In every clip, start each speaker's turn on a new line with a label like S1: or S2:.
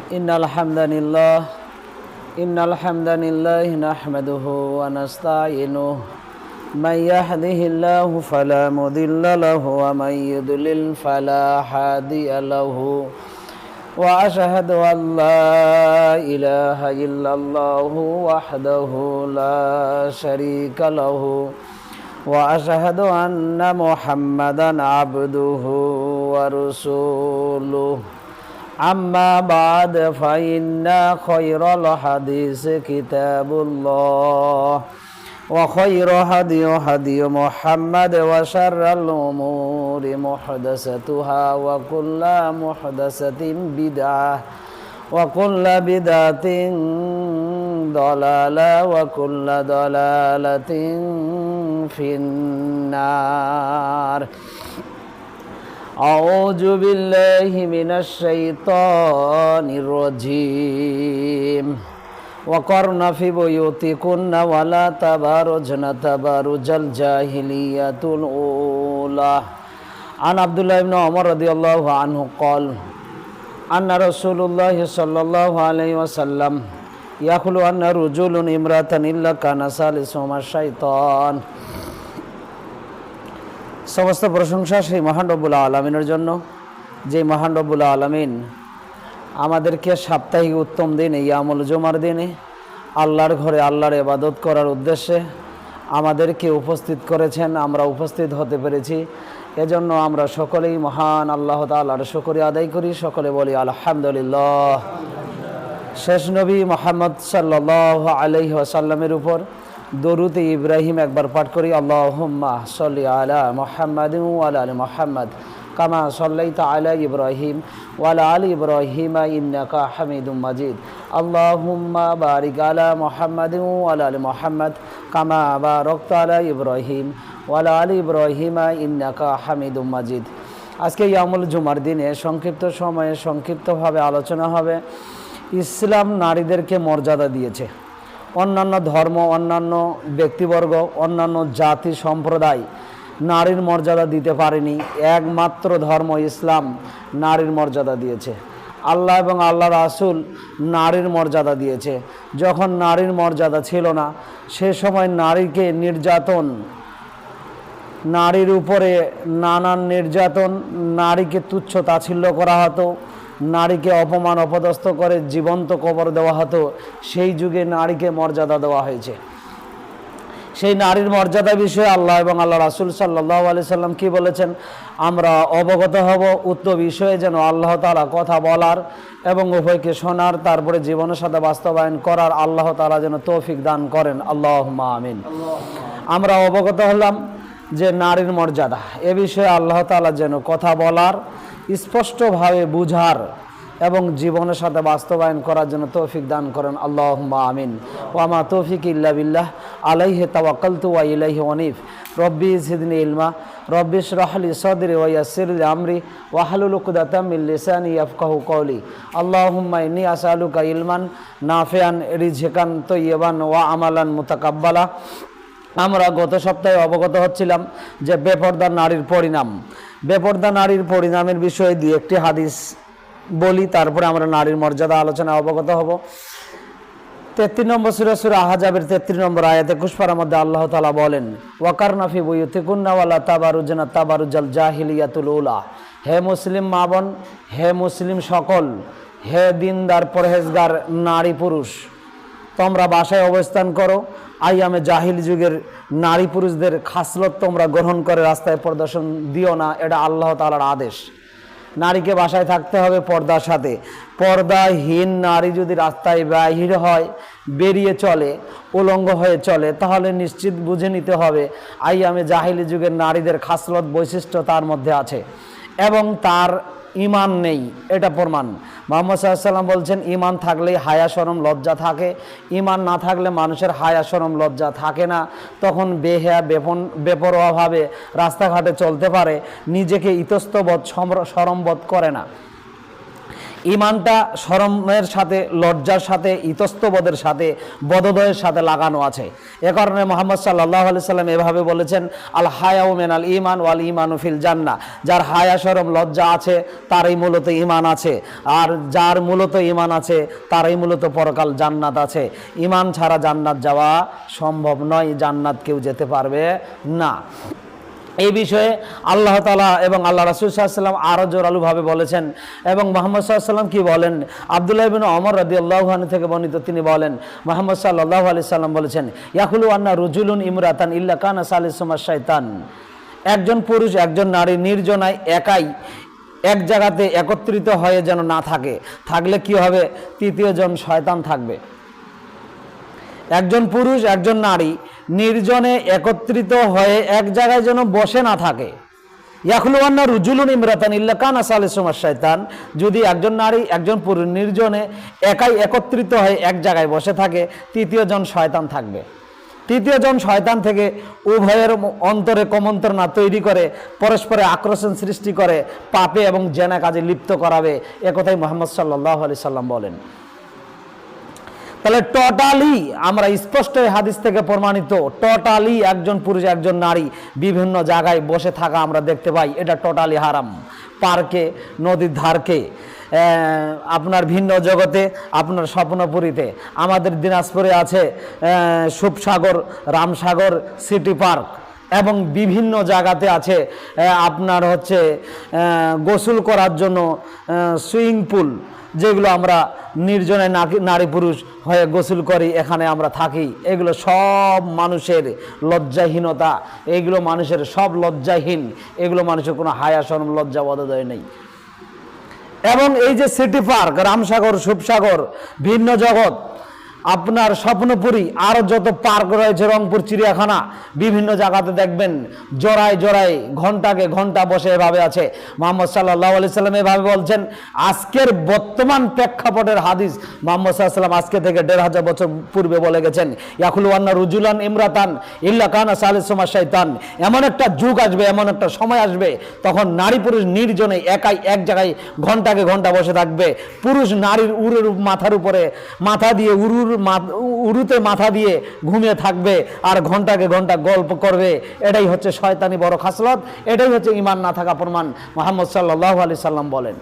S1: innal hamdalillah nahmaduhu wa nasta'inuhu man yahdihillahu fala mudilla lahu wa man yudlil fala hadiya lahu wa ashhadu an la ilaha illallah wahdahu la sharika lahu wa ashhadu anna muhammadan abduhu wa rasuluhu amma ba'd fa inna khayral hadisi kitabullah wa khayru hadiyu Muhammad wa sharral umuri muhdatsatuha wa kullu muhdatsatin bid'ah wa kullu bid'atin dalalah wa kullu dalalatin finnar. A'udzu billahi minasy syaithanir rajim. Wa qarna fi buyutikunna wa la tabarrujna tabarrujal jahiliyatul ula. An Abdullah ibn Umar radhiyallahu anhu qala anna Rasulullah sallallahu alaihi wasallam yaqulu anna rajulun imratan illa kana salisuhuma syaitan. সমস্ত প্রশংসা সেই মহান রব্বুল আলামিনের জন্য, যে মহান রব্বুল আলামিন আমাদেরকে সাপ্তাহিক উত্তম দিনে ইয়ামুল জুমার দিনে আল্লাহর ঘরে আল্লাহর ইবাদত করার উদ্দেশ্যে আমাদেরকে উপস্থিত করেছেন। আমরা উপস্থিত হতে পেরেছি, এজন্য আমরা সকলেই মহান আল্লাহ তাআলার শুকরিয়া আদায় করি। সকলে বলি আলহামদুলিল্লাহ। শেষ নবী মুহাম্মদ সাল্লাল্লাহু আলাইহি ওয়াসাল্লামের উপর দরুদ ইব্রাহিম একবার পাঠ করি। আল্লাহুম্মা সাল্লি আলা মুহাম্মাদিন ওয়া আলা আলি মুহাম্মাদ কামা সাল্লাইতা আলা ইব্রাহিম ওয়া আলা আলি ইব্রাহিম ইন্নাকা হামিদুম মাজিদ। আল্লাহুম্মা বারিক আলা মুহাম্মাদিন ওয়া আলা আলি মুহাম্মাদ কামা বারাকতা আলা ইব্রাহিম ওয়া আলা আলি ইব্রাহিম ইন্নাকা হামিদুম মাজিদ। আজকে ইয়ামুল জুমার দিনে সংক্ষিপ্ত সময়ে সংক্ষিপ্তভাবে আলোচনা হবে। ইসলাম নারীদেরকে মর্যাদা দিয়েছে। অন্যান্য ধর্ম, অন্যান্য ব্যক্তিবর্গ, অন্যান্য জাতি সম্প্রদায় নারীর মর্যাদা দিতে পারেনি। একমাত্র ধর্ম ইসলাম নারীর মর্যাদা দিয়েছে। আল্লাহ এবং আল্লাহ রাসূল নারীর মর্যাদা দিয়েছে। যখন নারীর মর্যাদা ছিল না, সে সময় নারীকে নির্যাতন, নারীর উপরে নানান নির্যাতন, নারীকে তুচ্ছ তাচ্ছিল্য করা হতো, নারীকে অপমান অপদস্থ করে জীবন্ত কবর দেওয়া হতো। সেই যুগে নারীকে মর্যাদা দেওয়া হয়েছে। সেই নারীর মর্যাদা বিষয়ে আল্লাহ এবং আল্লাহ রাসূল সাল্লাল্লাহু আলাইহি সাল্লাম কি বলেছেন আমরা অবগত হব। উক্ত বিষয়ে যেন আল্লাহ তাআলা কথা বলার এবং উভয়কে শোনার, তারপরে জীবনের সাথে বাস্তবায়ন করার আল্লাহ তাআলা যেন তৌফিক দান করেন। আল্লাহুম্মা আমিন। আমরা অবগত হলাম যে নারীর মর্যাদা, এ বিষয়ে আল্লাহ তাআলা যেন কথা বলার, স্পষ্টভাবে বুঝার এবং জীবনের সাথে বাস্তবায়ন করার জন্য তৌফিক দান করেন। আল্লাহুম্মা আমিন। ওয়া মা তৌফিক ইল্লা বিল্লাহ আলাইহি তাওয়াক্কালতু ওয়া ইলাইহি উনীব। রব্বি জিদনি ইলমা রব্বি ইশরাহ লি সাদরি ওয়া ইয়াসসির লি আমরি ওয়াহলুল উকদাতাম মিন লিসানি ইয়াফকাহু কওলি। আল্লাহুম্মা ইন্নী আসআলুকা ইলমান নাফিআন রিজকান তাইয়্যিবান ওয়া আমালান মুতাকাব্বালা। আমরা গত সপ্তাহে অবগত হচ্ছিলাম যে বেপরদা নারীর পরিণাম, বেপরদা নারীর পরিণামের বিষয়ে দুই একটি হাদিস বলি, তারপরে আমরা নারীর মর্যাদা আলোচনা অবগত হব। 33 নম্বর সূরা আহজাবের 33 নম্বর আয়াতে 21 পারার মধ্যে আল্লাহ তাআলা বলেন, ওয়াকারনা ফি বুয়ুতিকুন্না ওয়ালা তাবারুজনা তাবারুজাল জাহিলিয়াতুল উলা। হে মুসলিম মা বোন, হে মুসলিম সকল, হে দিনদার পরহেজগার নারী পুরুষ, তোমরা বাসায় অবস্থান করো। আইয়ামে জাহিল যুগের নারী পুরুষদের খাসলত তোমরা গ্রহণ করে রাস্তায় প্রদর্শন দিও না। এটা আল্লাহ তাআলার আদেশ। নারীকে বাসায় থাকতে হবে পর্দার সাথে। পর্দাহীন নারী যদি রাস্তায় বাহির হয়, বেরিয়ে চলে, উলঙ্গ হয়ে চলে, তাহলে নিশ্চিত বুঝে নিতে হবে আইয়ামে জাহিলি যুগের নারীদের খাসলত বৈশিষ্ট্য তার মধ্যে আছে এবং তার ঈমান নেই, এটা প্রমাণ। মুহাম্মদ সাল্লাল্লাহু আলাইহি ওয়াসাল্লাম বলছেন, ঈমান থাকলেই হায়া শরম লজ্জা থাকে। ঈমান না থাকলে মানুষের হায়া শরম লজ্জা থাকে না। তখন বেহেয়া বেপরোয়াভাবে রাস্তাঘাটে চলতে পারে, নিজেকে ইতস্তবোধ শরমবোধ করে না। ইমানটা শরমের সাথে, লজ্জার সাথে, ইতস্তবোধের সাথে, বোধোদয়ের সাথে লাগানো আছে। এ কারণে মুহাম্মদ সাল্লাল্লাহু আলাইহি সাল্লাম এভাবে বলেছেন, আল হায়াউ মিনাল ঈমান ওয়াল ঈমানু ফিল জান্নাহ। যার হায়া, শরম, লজ্জা আছে তারই মূলত ঈমান আছে, আর যার মূলত ঈমান আছে তারই মূলত পরকাল জান্নাত আছে। ঈমান ছাড়া জান্নাত যাওয়া সম্ভব নয়, জান্নাত কেউ যেতে পারবে না। এই বিষয়ে আল্লাহ তাআলা এবং আল্লাহ রাসূল সাল্লাল্লাহু আলাইহি ওয়াসাল্লাম আরও জোরালোভাবে বলেছেন। এবং মুহাম্মদ সাল্লাল্লাহু আলাইহি ওয়াসাল্লাম কি বলেন, আব্দুল্লাহ ইবনে ওমর রাদিয়াল্লাহু আনহু থেকে বর্ণিত, তিনি বলেন মুহাম্মদ সাল্লাল্লাহু আলাইহি ওয়াসাল্লাম বলেছেন, ইয়াকুলু আন্না রুজুলুন ইমরাতান ইল্লা কানা সালিসুমা শাইতান। একজন পুরুষ একজন নারী নির্জনায় একাই এক জায়গাতে একত্রিত হয়ে যেন না থাকে, থাকলে কি হবে, তৃতীয় জন শয়তান থাকবে। একজন পুরুষ একজন নারী নির্জনে একত্রিত হয়ে এক জায়গায় যেন বসে না থাকে। ইয়াখলুয়ান্না রুজুলুন ইমরাতান ইল্লা কানা সালিসুমা শাইতান। যদি একজন নারী একজন পুরুষ নির্জনে একাই একত্রিত হয়ে এক জায়গায় বসে থাকে, তৃতীয় জন শয়তান থাকবে। তৃতীয় জন শয়তান থেকে উভয়ের অন্তরে কমন্ত্রণা তৈরি করে, পরস্পরে আকর্ষণ সৃষ্টি করে, পাপে এবং জেনা কাজে লিপ্ত করাবে। একথাই মুহাম্মদ সাল্লাল্লাহু আলাইহি সাল্লাম বলেন। তাহলে টোটালি আমরা স্পষ্ট হাদিস থেকে প্রমাণিত, টোটালি একজন পুরুষ একজন নারী বিভিন্ন জায়গায় বসে থাকা আমরা দেখতে পাই, এটা টোটালি হারাম। পার্কে, নদীর ধারকে, আপনার ভিন্ন জগতে, আপনার স্বপ্নপুরীতে, আমাদের দিনাজপুরে আছে সুপসাগর, রামসাগর, সিটি পার্ক, এবং বিভিন্ন জায়গাতে আছে আপনার হচ্ছে গোসল করার জন্য সুইমিং পুল, যেগুলো আমরা নির্জনে নারী পুরুষ হয়ে গোসল করি, এখানে আমরা থাকি। এগুলো সব মানুষের লজ্জাহীনতা, এগুলো মানুষের সব লজ্জাহীন, এগুলো মানুষের কোনো হায়া, শরম, লজ্জা, বোধোদয় নেই। এবং এই যে সিটি পার্ক, রামসাগর, সুপসাগর, ভিন্ন জগৎ, আপনার স্বপ্নপুরী, আরও যত পার্ক রয়েছে, রংপুর চিড়িয়াখানা, বিভিন্ন জায়গাতে দেখবেন জোড়ায় জোড়ায় ঘন্টাকে ঘন্টা বসে এভাবে আছে। মুহাম্মদ সাল্লাল্লাহু আলাইহি সাল্লাম এভাবে বলছেন। আজকের বর্তমান প্রেক্ষাপটের হাদিস, মুহাম্মদ সাল্লাল্লাহু আলাইহি সাল্লাম আজকে থেকে 1500 বছর পূর্বে বলে গেছেন, ইয়াকুলু আন্না রুজুলান ইমরাতান ইল্লা কানা সালিসুমা শাইতান। এমন একটা যুগ আসবে, এমন একটা সময় আসবে, তখন নারী পুরুষ নির্জনে একাই এক জায়গায় ঘন্টাকে ঘন্টা বসে থাকবে। পুরুষ নারীর উরুর মাথার উপরে মাথা দিয়ে উরুতে মাথা দিয়ে ঘুমিয়ে থাকবে আর ঘন্টাকে ঘন্টা গল্প করবে। এটাই হচ্ছে শয়তানি বড় খাসলত, এটাই হচ্ছে ঈমান না থাকা প্রমাণ, মুহাম্মদ সাল্লাল্লাহু আলাইহি সাল্লাম বলেন।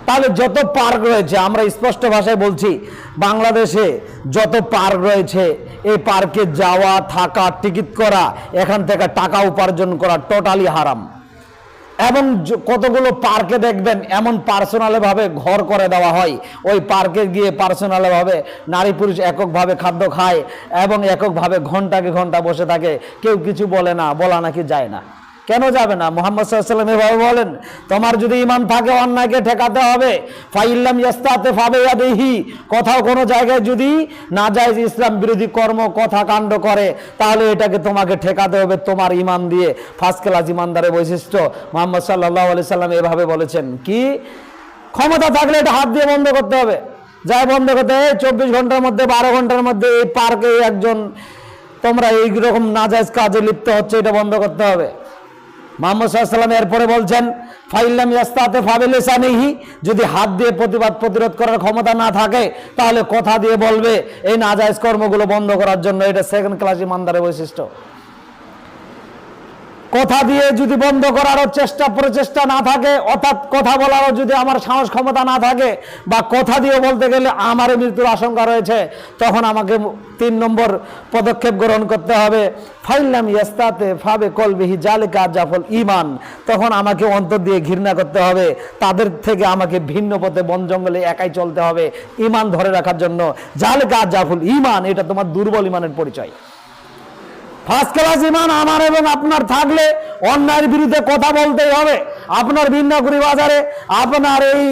S1: তাহলে যত পার্ক রয়েছে, আমরা স্পষ্ট ভাষায় বলছি, বাংলাদেশে যত পার্ক রয়েছে, এই পার্কে যাওয়া, থাকা, টিকিট করা, এখান থেকে টাকা উপার্জন করা টোটালি হারাম। এবং কতগুলো পার্কে দেখবেন এমন পার্সোনালভাবে ঘর করে দেওয়া হয়, ওই পার্কে গিয়ে পার্সোনালভাবে নারী পুরুষ এককভাবে খাদ্য খায় এবং এককভাবে ঘন্টাকে ঘন্টা বসে থাকে, কেউ কিছু বলে না, বলা নাকি যায় না। কেন যাবে না? মুহাম্মদ সাল্লাল্লাহু আলাইহি ওয়াসাল্লাম এভাবে বলেন, তোমার যদি ঈমান থাকে অন্যায়কে ঠেকাতে হবে। ফাইল্লাম ইয়াস্তাতে ফাবিয়াদিহি, কোথাও কোনো জায়গায় যদি নাজায়েজ ইসলাম বিরোধী কর্ম, কথা, কাণ্ড করে, তাহলে এটাকে তোমাকে ঠেকাতে হবে তোমার ঈমান দিয়ে। ফার্স্ট ক্লাস ঈমানদারের বৈশিষ্ট্য মুহাম্মদ সাল্লাল্লাহু আলাইহি ওয়াসাল্লাম এভাবে বলেছেন। কি ক্ষমতা থাকলে এটা হাত দিয়ে বন্ধ করতে হবে, যাই বন্ধ করতে হবে। 24 ঘন্টার মধ্যে, 12 ঘন্টার মধ্যে এই পার্কে একজন তোমরা এইরকম নাজায়েজ কাজে লিপ্ত হচ্ছে, এটা বন্ধ করতে হবে। মুহাম্মদ সাল্লাল্লাহু আলাইহি ওয়াসাল্লাম এরপরে বলছেন, ফাইল্লাম ইয়াস্তাতে ফাবিলিসানিহি, যদি হাত দিয়ে প্রতিরোধ করার ক্ষমতা না থাকে, তাহলে কথা দিয়ে বলবে এই নাজায়েজ কর্মগুলো বন্ধ করার জন্য। এটা সেকেন্ড ক্লাস ঈমানদারের বৈশিষ্ট্য। কথা দিয়ে যদি বন্ধ করারও প্রচেষ্টা না থাকে, অর্থাৎ কথা বলারও যদি আমার সাহস ক্ষমতা না থাকে, বা কথা দিয়ে বলতে গেলে আমার মৃত্যুর আশঙ্কা রয়েছে, তখন আমাকে 3 নম্বর পদক্ষেপ গ্রহণ করতে হবে। ফাইল্লাম ইয়াস্তাতে ফাবে কলবিহি জালিকা জাফল ঈমান, তখন আমাকে অন্তর দিয়ে ঘৃণা করতে হবে, তাদের থেকে আমাকে ভিন্ন পথে বন জঙ্গলে একাই চলতে হবে ঈমান ধরে রাখার জন্য। জালিকা জাফল ঈমান, এটা তোমার দুর্বল ঈমানের পরিচয়। ফার্স্ট ক্লাস ঈমান আমার এবং আপনার থাকলে অন্যায়ের বিরুদ্ধে কথা বলতেই হবে। আপনার ভিন্নগুড়ি বাজারে, আপনার এই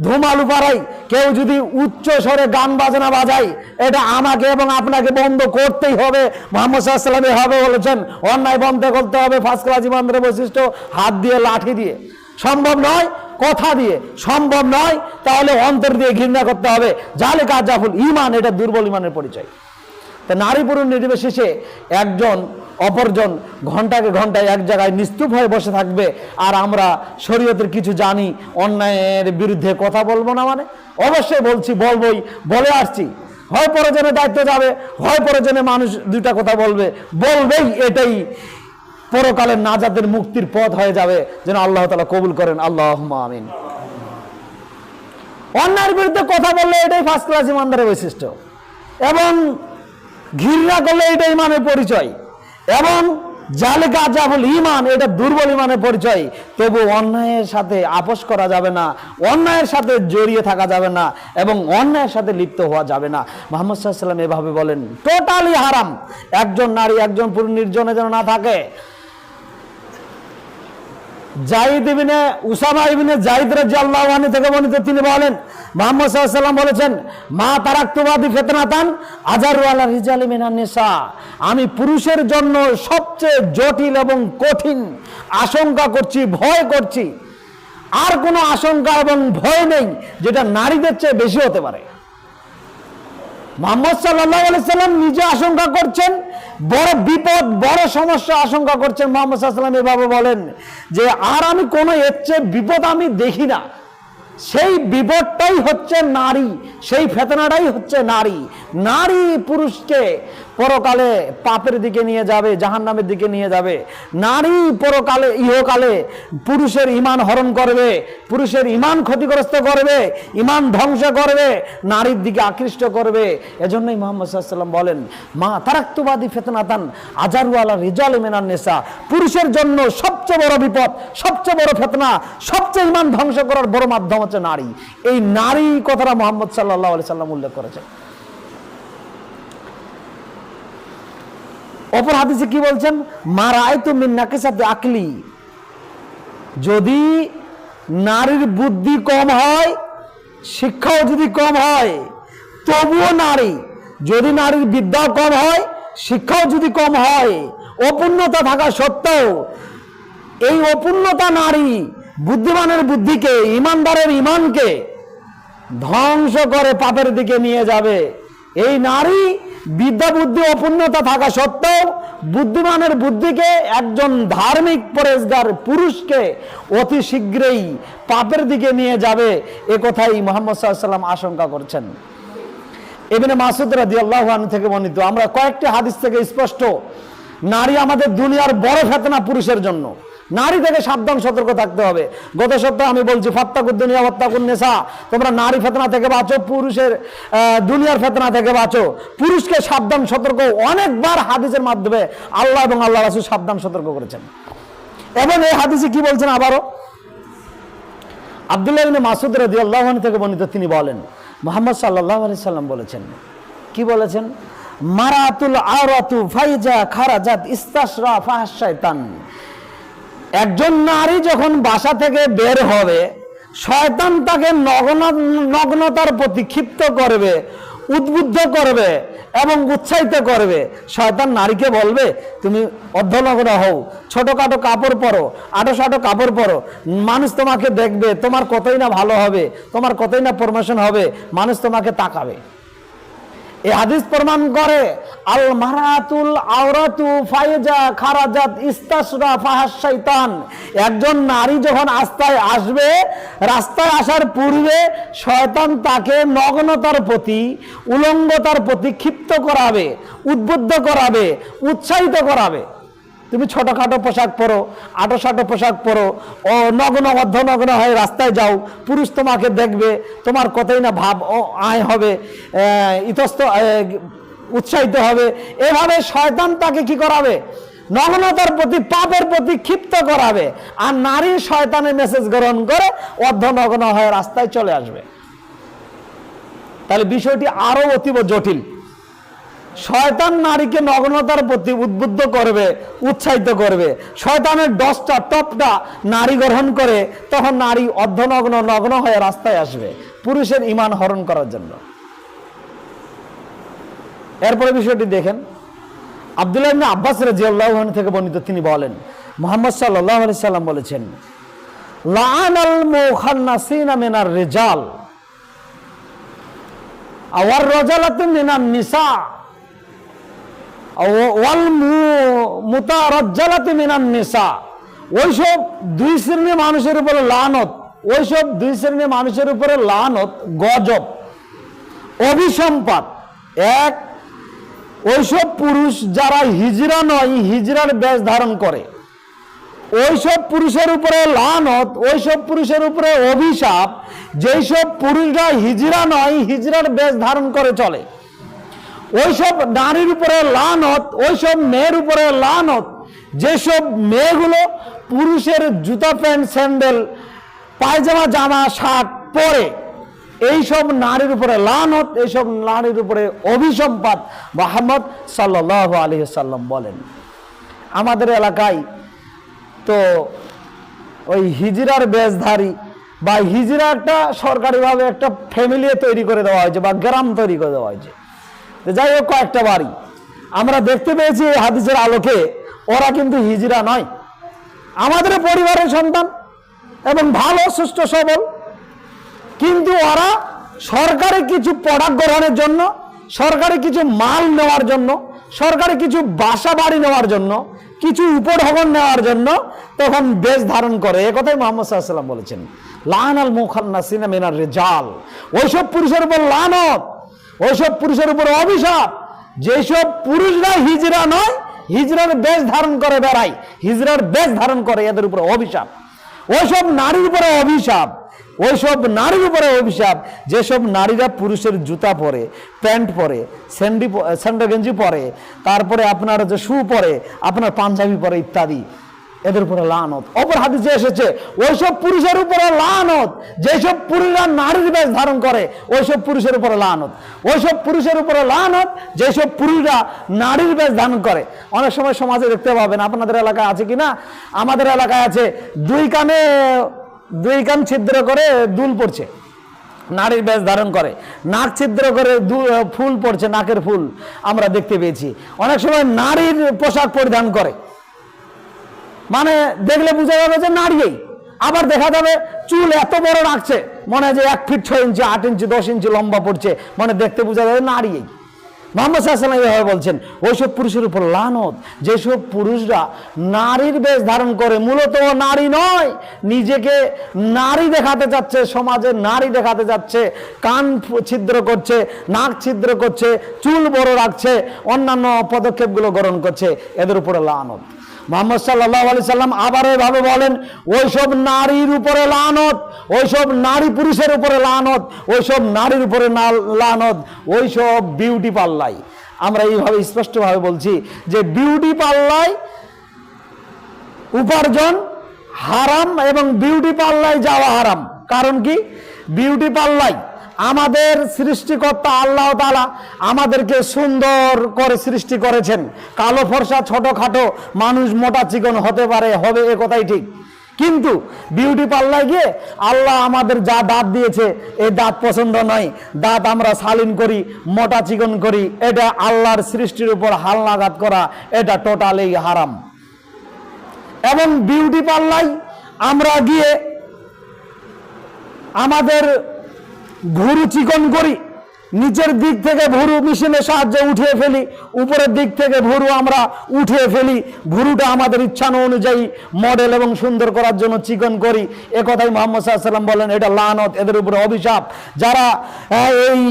S1: ধুমালুপাড়ায় কেউ যদি উচ্চ স্বরে গান বাজনা বাজায়, এটা আমাকে এবং আপনাকে বন্ধ করতেই হবে। মুহাম্মদ সাল্লাল্লাহু আলাইহি ওয়াসাল্লাম এভাবে বলেছেন, অন্যায় বন্ধ করতে হবে। ফার্স্ট ক্লাস ঈমানদারের বৈশিষ্ট্য, হাত দিয়ে, লাঠি দিয়ে সম্ভব নয়, কথা দিয়ে সম্ভব নয়, তাহলে অন্তর দিয়ে ঘৃণা করতে হবে। জালিকা জাফুল ঈমান, এটা দুর্বল ঈমানের পরিচয়। তা নারী পুরুষ নির্বিশেষে একজন অপরজন ঘন্টাকে ঘন্টায় এক জায়গায় নিস্তুপ হয়ে বসে থাকবে, আর আমরা শরীয়তের কিছু জানি, অন্যায়ের বিরুদ্ধে কথা বলবো না? মানে অবশ্যই বলছি, বলবোই, বলে আসছি। হয় প্রয়োজনে দায়িত্ব যাবে, হয় প্রয়োজনে মানুষ দুইটা কথা বলবেই। এটাই পরকালের নাজাতের মুক্তির পথ হয়ে যাবে, যেন আল্লাহ তাআলা কবুল করেন। আল্লাহুম্মা আমিন। অন্যায়ের বিরুদ্ধে কথা বললে এটাই ফার্স্ট ক্লাস ইমানদারের বৈশিষ্ট্য, এবং ঘৃণা করলে এটা ইমানের পরিচয়, এবং জালিকা আযাবুল ঈমান, এটা দুর্বল ইমানের পরিচয়। তবু অন্যায়ের সাথে আপোষ করা যাবে না, অন্যায়ের সাথে জড়িয়ে থাকা যাবে না, এবং অন্যায়ের সাথে লিপ্ত হওয়া যাবে না। মুহাম্মদ সাল্লাল্লাহু আলাইহি ওয়াসাল্লাম এভাবে বলেন, টোটালি হারাম। একজন নারী একজন পুরুষ নির্জনে যেন না থাকে। জাইদ ইবনে উসামা ইবনে জাইদ রাদিয়াল্লাহু আনহু থেকে বর্ণিত, তিনি বলেন মুহাম্মদ সাল্লাল্লাহু আলাইহি ওয়াসাল্লাম বলেছেন, মা তারাকতু বাদি ফিতনাতান আযারু আলা রিজালি মিনান নিসা, আমি পুরুষের জন্য সবচেয়ে জটিল এবং কঠিন আশঙ্কা করছি, ভয় করছি। আর কোনো আশঙ্কা এবং ভয় নেই যেটা নারীদের চেয়ে বেশি হতে পারে। মুহাম্মদ সাল্লাল্লাহু আলাইহি সাল্লাম নিজে আশঙ্কা করছেন, বড় বিপদ, বড় সমস্যা আশঙ্কা করছেন। মুহাম্মদ সাল্লাল্লাহু আলাইহি সাল্লাম এভাবে বলেন যে, আর আমি কোনো এর চেয়ে বিপদ আমি দেখি না। সেই বিপদটাই হচ্ছে নারী, সেই ফিতনাটাই হচ্ছে নারী। নারী পুরুষকে পরকালে পাপের দিকে নিয়ে যাবে, জাহান্নামের দিকে নিয়ে যাবে। নারী পরকালে, ইহকালে পুরুষের ঈমান হরণ করবে, পুরুষের ঈমান ক্ষতিগ্রস্ত করবে, ঈমান ধ্বংস করবে, নারীর দিকে আকৃষ্ট করবে। এজন্যই মুহাম্মদ সাল্লাল্লাহু আলাইহি সাল্লাম বলেন, মা তারাকতু বাদি ফিতনাতান আযারু আলা রিজালি মিনান নিসা, পুরুষের জন্য সবচেয়ে বড় বিপদ, সবচেয়ে বড় ফিতনা, সবচেয়ে ঈমান ধ্বংস করার বড় মাধ্যম হচ্ছে নারী। এই নারী কথাটা মুহাম্মদ সাল্লাল্লাহু আলাইহি সাল্লাম উল্লেখ করেছেন। অপর হাদিসে কি বলছেন, মা রাআইতু মিন নাকিসাতি আকলি, যদি নারীর বুদ্ধি কম হয়, শিক্ষাও যদি কম হয়, তবুও নারী, যদি নারীর বিদ্যাও কম হয়, শিক্ষাও যদি কম হয়, অপূর্ণতা থাকা সত্ত্বেও এই অপূর্ণতা নারী বুদ্ধিমানের বুদ্ধিকে, ইমানদারের ইমানকে ধ্বংস করে পাপের দিকে নিয়ে যাবে। এই নারী বিদ্যা বুদ্ধি অপূর্ণতা থাকা সত্ত্বেও বুদ্ধিমানের বুদ্ধিকে, একজন ধার্মিক পরেশগার পুরুষকে অতি শীঘ্রই পাপের দিকে নিয়ে যাবে। এ কথাই মুহাম্মদ সাল্লাল্লাহু আলাইহি ওয়াসাল্লাম আশঙ্কা করছেন। ইবনে মাসউদ রাদিয়াল্লাহু আনহু থেকে বর্ণিত, আমরা কয়েকটি হাদিস থেকে স্পষ্ট, নারী আমাদের দুনিয়ার বড় ফিতনা পুরুষের জন্য। নারী থেকে সাবধান, সতর্ক থাকতে হবে। গত সপ্তাহে আমি বলছি, ফাত্তাকুদ দুনিয়া ওয়াত্তাকুন নিসা, তোমরা নারী ফিতনা থেকে বাঁচো, পুরুষের দুনিয়ার ফিতনা থেকে বাঁচো। পুরুষকে সাবধান, সতর্ক অনেকবার হাদিসের মাধ্যমে আল্লাহ এবং আল্লাহ রাসূল সাবধান, সতর্ক করেছেন। এবং এই হাদিসে কি বলছেন আবারও, আব্দুল্লাহ ইবনে মাসউদ রাদিয়াল্লাহু আনহু থেকে বর্ণিত, তিনি বলেন মুহাম্মদ সাল্লাল্লাহু আলাইহি সাল্লাম বলেছেন, কি বলেছেন, মারাতুল আওরাতু ফাইজা খারাজাত ইস্তাশরা ফাহাশ শায়তান, একজন নারী যখন বাসা থেকে বের হবে, শয়তান তাকে নগ্নতার প্রতি ক্ষিপ্ত করবে, উদ্বুদ্ধ করবে এবং উৎসাহিত করবে। শয়তান নারীকে বলবে, তুমি অর্ধনগ্ন হও, ছোটখাটো কাপড় পরো, আটো কাপড় পরো, মানুষ তোমাকে দেখবে, তোমার কতই না ভালো হবে, তোমার কতই না প্রমোশন হবে, মানুষ তোমাকে তাকাবে। এই হাদিস প্রমাণ করে, আল মারাতুল আওরাতু ফাইজা খারাজাত ইস্তাশরা ফাহাশ শাইতান, একজন নারী যখন রাস্তায় আসবে, রাস্তায় আসার পূর্বে শয়তান তাকে নগ্নতার প্রতি, উলঙ্গতার প্রতি ক্ষিপ্ত করাবে, উদ্বুদ্ধ করাবে, উৎসাহিত করাবে। তুমি ছোটখাটো পোশাক পরো, আটো পোশাক পরো, ও নগ্ন অর্ধনগ্ন হয়ে রাস্তায় যাও, পুরুষ তোমাকে দেখবে, তোমার কতই না ভাব ও আয় হবে, ইতস্ত উৎসাহিত হবে। এভাবে শয়তান তাকে কি করাবে, নগ্নতার প্রতি, পাপের প্রতি ক্ষিপ্ত করাবে। আর নারী শয়তানের মেসেজ গ্রহণ করে অর্ধনগ্ন হয়ে রাস্তায় চলে আসবে। তাহলে বিষয়টি আরো অতীব জটিল। শয়তান নারীকে নগ্নতার প্রতি উদ্বুদ্ধ করবে, উৎসাহিত করবে। শয়তানের দশটা টপটা নারী গ্রহণ করে, তখন নারী অর্ধনগ্ন, নগ্ন হয়ে রাস্তায় আসবে পুরুষের ঈমান হরণ করার জন্য। এরপরে বিষয়টি দেখেন, আব্দুল্লাহ ইবনে আব্বাস রাদিয়াল্লাহু আনহু থেকে বর্ণিত, তিনি বলেন মুহাম্মদ সাল্লাল্লাহু আলাইহি সাল্লাম বলেছেন, লাআনাল মুখান্নাসিনা মিনার রিজাল আওয়ার রাজালাতু মিনান নিসা, ওয়াল মুতারাজ্জালাতি মিনান নিসা, ওইসব দুই শ্রেণীর মানুষের উপরে লানত, ওইসব দুই শ্রেণীর মানুষের উপরে লানত, গজব, অভিসম্পাত। এক, ওইসব পুরুষ যারা হিজড়া নয়, হিজড়ার বেশ ধারণ করে, ওইসব পুরুষের উপরে লানত, ওইসব পুরুষের উপরে অভিশাপ যেসব পুরুষরা হিজড়া নয়, হিজড়ার বেশ ধারণ করে চলে। ওইসব নারীর উপরে লানত, ওইসব মেয়ের উপরে লানত যেসব মেয়েগুলো পুরুষের জুতা প্যান্ট স্যান্ডেল পায়জামা জামা শার্ট পরে, এইসব নারীর উপরে লানত, এইসব নারীর উপরে অভিসম্পাত। মুহাম্মদ সাল্লাল্লাহু আলাইহি সাল্লাম বলেন। আমাদের এলাকায় তো ওই হিজড়ার বেশধারী বা হিজড়া একটা সরকারিভাবে একটা ফ্যামিলি তৈরি করে দেওয়া হয়েছে বা গ্রাম তৈরি করে দেওয়া হয়েছে। যাই হোক, কয়েকটা বাড়ি আমরা দেখতে পেয়েছি এই হাদিসের আলোকে, ওরা কিন্তু হিজড়া নয়, আমাদের পরিবারের সন্তান এবং ভালো সুস্থ সবল, কিন্তু ওরা সরকারি কিছু প্রোডাক্ট গ্রহণের জন্য, সরকারি কিছু মাল নেওয়ার জন্য, সরকারি কিছু বাসা বাড়ি নেওয়ার জন্য, কিছু উপঢৌকন নেওয়ার জন্য তখন বেশ ধারণ করে। এ কথাই মুহাম্মদ সাল্লাল্লাহু আলাইহি ওয়াসাল্লাম বলেছেন, লানাল মুখান্নাসিনা মিনার রিজাল, ওইসব পুরুষের উপর লানত, ওইসব পুরুষের উপর অভিশাপ যেসব পুরুষরা হিজড়া নয়, হিজড়ার বেশ ধারণ করে বেড়ায়, হিজড়ার বেশ ধারণ করে, এদের উপরে অভিশাপ। ওইসব নারীর উপরে অভিশাপ, ওইসব নারীর উপরে অভিশাপ যেসব নারীরা পুরুষের জুতা পরে, প্যান্ট পরে, স্যান্ডো গেঞ্জি পরে, তারপরে আপনার যে শু পরে, আপনার পাঞ্জাবি পরে ইত্যাদি, এদের উপরে লানত। অপর হাদিসে এসেছে ওইসব পুরুষের উপরে লানত যেসব পুরুষরা নারীর বেশ ধারণ করে, ওইসব পুরুষের উপরে লানত। ওইসব পুরুষের উপরে লানত যেসব পুরুষরা নারীর বেশ ধারণ করে। অনেক সময় সমাজে দেখতে পাবেন, আপনাদের এলাকায় আছে কিনা, আমাদের এলাকায় আছে, দুই কান ছিদ্র করে দুল পড়ছে, নারীর বেশ ধারণ করে, নাক ছিদ্র করে ফুল পড়ছে, নাকের ফুল আমরা দেখতে পেয়েছি। অনেক সময় নারীর পোশাক পরিধান করে, মানে দেখলে বোঝা যাবে যে নারী। আবার দেখা যাবে চুল এত বড় রাখছে, মনে হয় যে 1 ফিট 6 ইঞ্চি 8 ইঞ্চি 10 ইঞ্চি লম্বা পড়ছে, মানে দেখতে বোঝা যাবে নারী। মুহাম্মদ সাল্লাল্লাহু আলাইহি ওয়াসাল্লাম বলছেন ওইসব পুরুষের উপর লানত যেসব পুরুষরা নারীর বেশ ধারণ করে, মূলত নারী নয়, নিজেকে নারী দেখাতে যাচ্ছে, সমাজে নারী দেখাতে যাচ্ছে, কান ছিদ্র করছে, নাক ছিদ্র করছে, চুল বড় রাখছে, অন্যান্য পদক্ষেপগুলো গ্রহণ করছে, এদের উপরে লানত। মুহাম্মদ সাল্লাল্লাহু আলাইহি সাল্লাম আবার এভাবে বলেন, ওইসব নারীর উপরে লানত, ওইসব নারী পুরুষের উপরে লানত, ওইসব নারীর উপরে লানত, ওইসব বিউটি পার্লার। আমরা এইভাবে স্পষ্টভাবে বলছি যে বিউটি পার্লার উপার্জন হারাম এবং বিউটি পার্লার যাওয়া হারাম। কারণ কি? বিউটি পার্লার আমাদের সৃষ্টিকর্তা আল্লাহ তাআলা আমাদেরকে সুন্দর করে সৃষ্টি করেছেন। কালো ফর্সা ছোটখাটো মানুষ মোটা চিকন হতে পারে, হবে, এ কথাই ঠিক, কিন্তু বিউটি পার্লার গিয়ে আল্লাহ আমাদের যা দাঁত দিয়েছে এই দাঁত পছন্দ নয়, দাঁত আমরা শালীন করি, মোটা চিকন করি, এটা আল্লাহর সৃষ্টির উপর হালনাগাদ করা, এটা টোটালি হারাম। এবং বিউটি পার্লার আমরা গিয়ে আমাদের ভুরু চিকন করি, নিচের দিক থেকে ভুরু মেশিনের সাহায্যে উঠিয়ে ফেলি, উপরের দিক থেকে ভুরু আমরা উঠিয়ে ফেলি, ভুরুটা আমাদের ইচ্ছানো অনুযায়ী মডেল এবং সুন্দর করার জন্য চিকন করি। এ কথাই মুহাম্মদ সাল্লাল্লাহু আলাইহি ওয়াসাল্লাম বলেন, এটা লানত, এদের উপরে অভিশাপ। যারা এই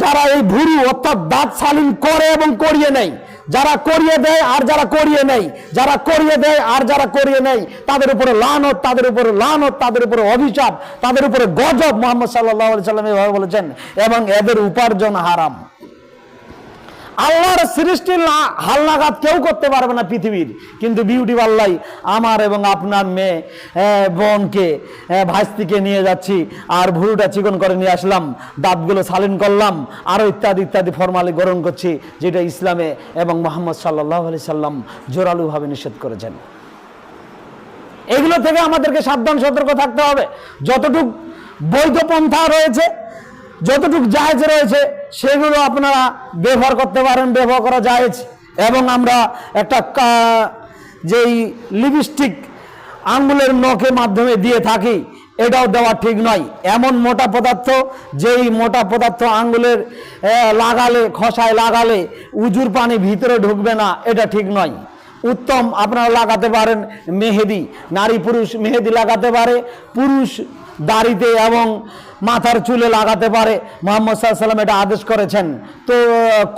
S1: যারা এই ভুরু অর্থাৎ দাঁত শালীন করে এবং করিয়ে নেয়, যারা করিয়ে দেয় আর যারা করিয়ে নেয়, যারা করিয়ে দেয় আর যারা করিয়ে নেয়, তাদের উপরে লানত, তাদের উপরে লানত, তাদের উপরে অভিশাপ, তাদের উপরে গজব। মুহাম্মদ সাল্লাল্লাহু আলাইহি ওয়াসাল্লাম এভাবে বলেছেন, এবং এদের উপার্জন হারাম। আল্লাহর সৃষ্টির হালনাগাদ কেউ করতে পারবে না পৃথিবীর, কিন্তু বিউটি পার্লার আমার এবং আপনার মেয়ে বোনকে, ভাইস্তিকে নিয়ে যাচ্ছি, আর ভুরুটা চিকন করে নিয়ে আসলাম, দাঁতগুলো শালীন করলাম, আরও ইত্যাদি ইত্যাদি ফরমালি গ্রহণ করছি, যেটা ইসলামে এবং মুহাম্মদ সাল্লাল্লাহু আলাইহি সাল্লাম জোরালোভাবে নিষেধ করেছেন। এগুলো থেকে আমাদেরকে সাবধান সতর্ক থাকতে হবে। যতটুক বৈধ পন্থা রয়েছে, যতটুকু জায়েজ রয়েছে, সেগুলো আপনারা ব্যবহার করতে পারেন, ব্যবহার করা জায়েজ। এবং আমরা একটা যেই লিপস্টিক আঙ্গুলের নখের মাধ্যমে দিয়ে থাকি, এটাও দেওয়া ঠিক নয়। এমন মোটা পদার্থ, যেই মোটা পদার্থ আঙ্গুলের লাগালে, খসায় লাগালে উজুর পানি ভিতরে ঢুকবে না, এটা ঠিক নয়। উত্তম আপনারা লাগাতে পারেন মেহেদি, নারী পুরুষ মেহেদি লাগাতে পারে, পুরুষ দাড়িতে এবং মাথার চুলে লাগাতে পারে। মুহাম্মদ সাল্লাল্লাহু আলাইহি ওয়াসাল্লাম এটা আদেশ করেছেন। তো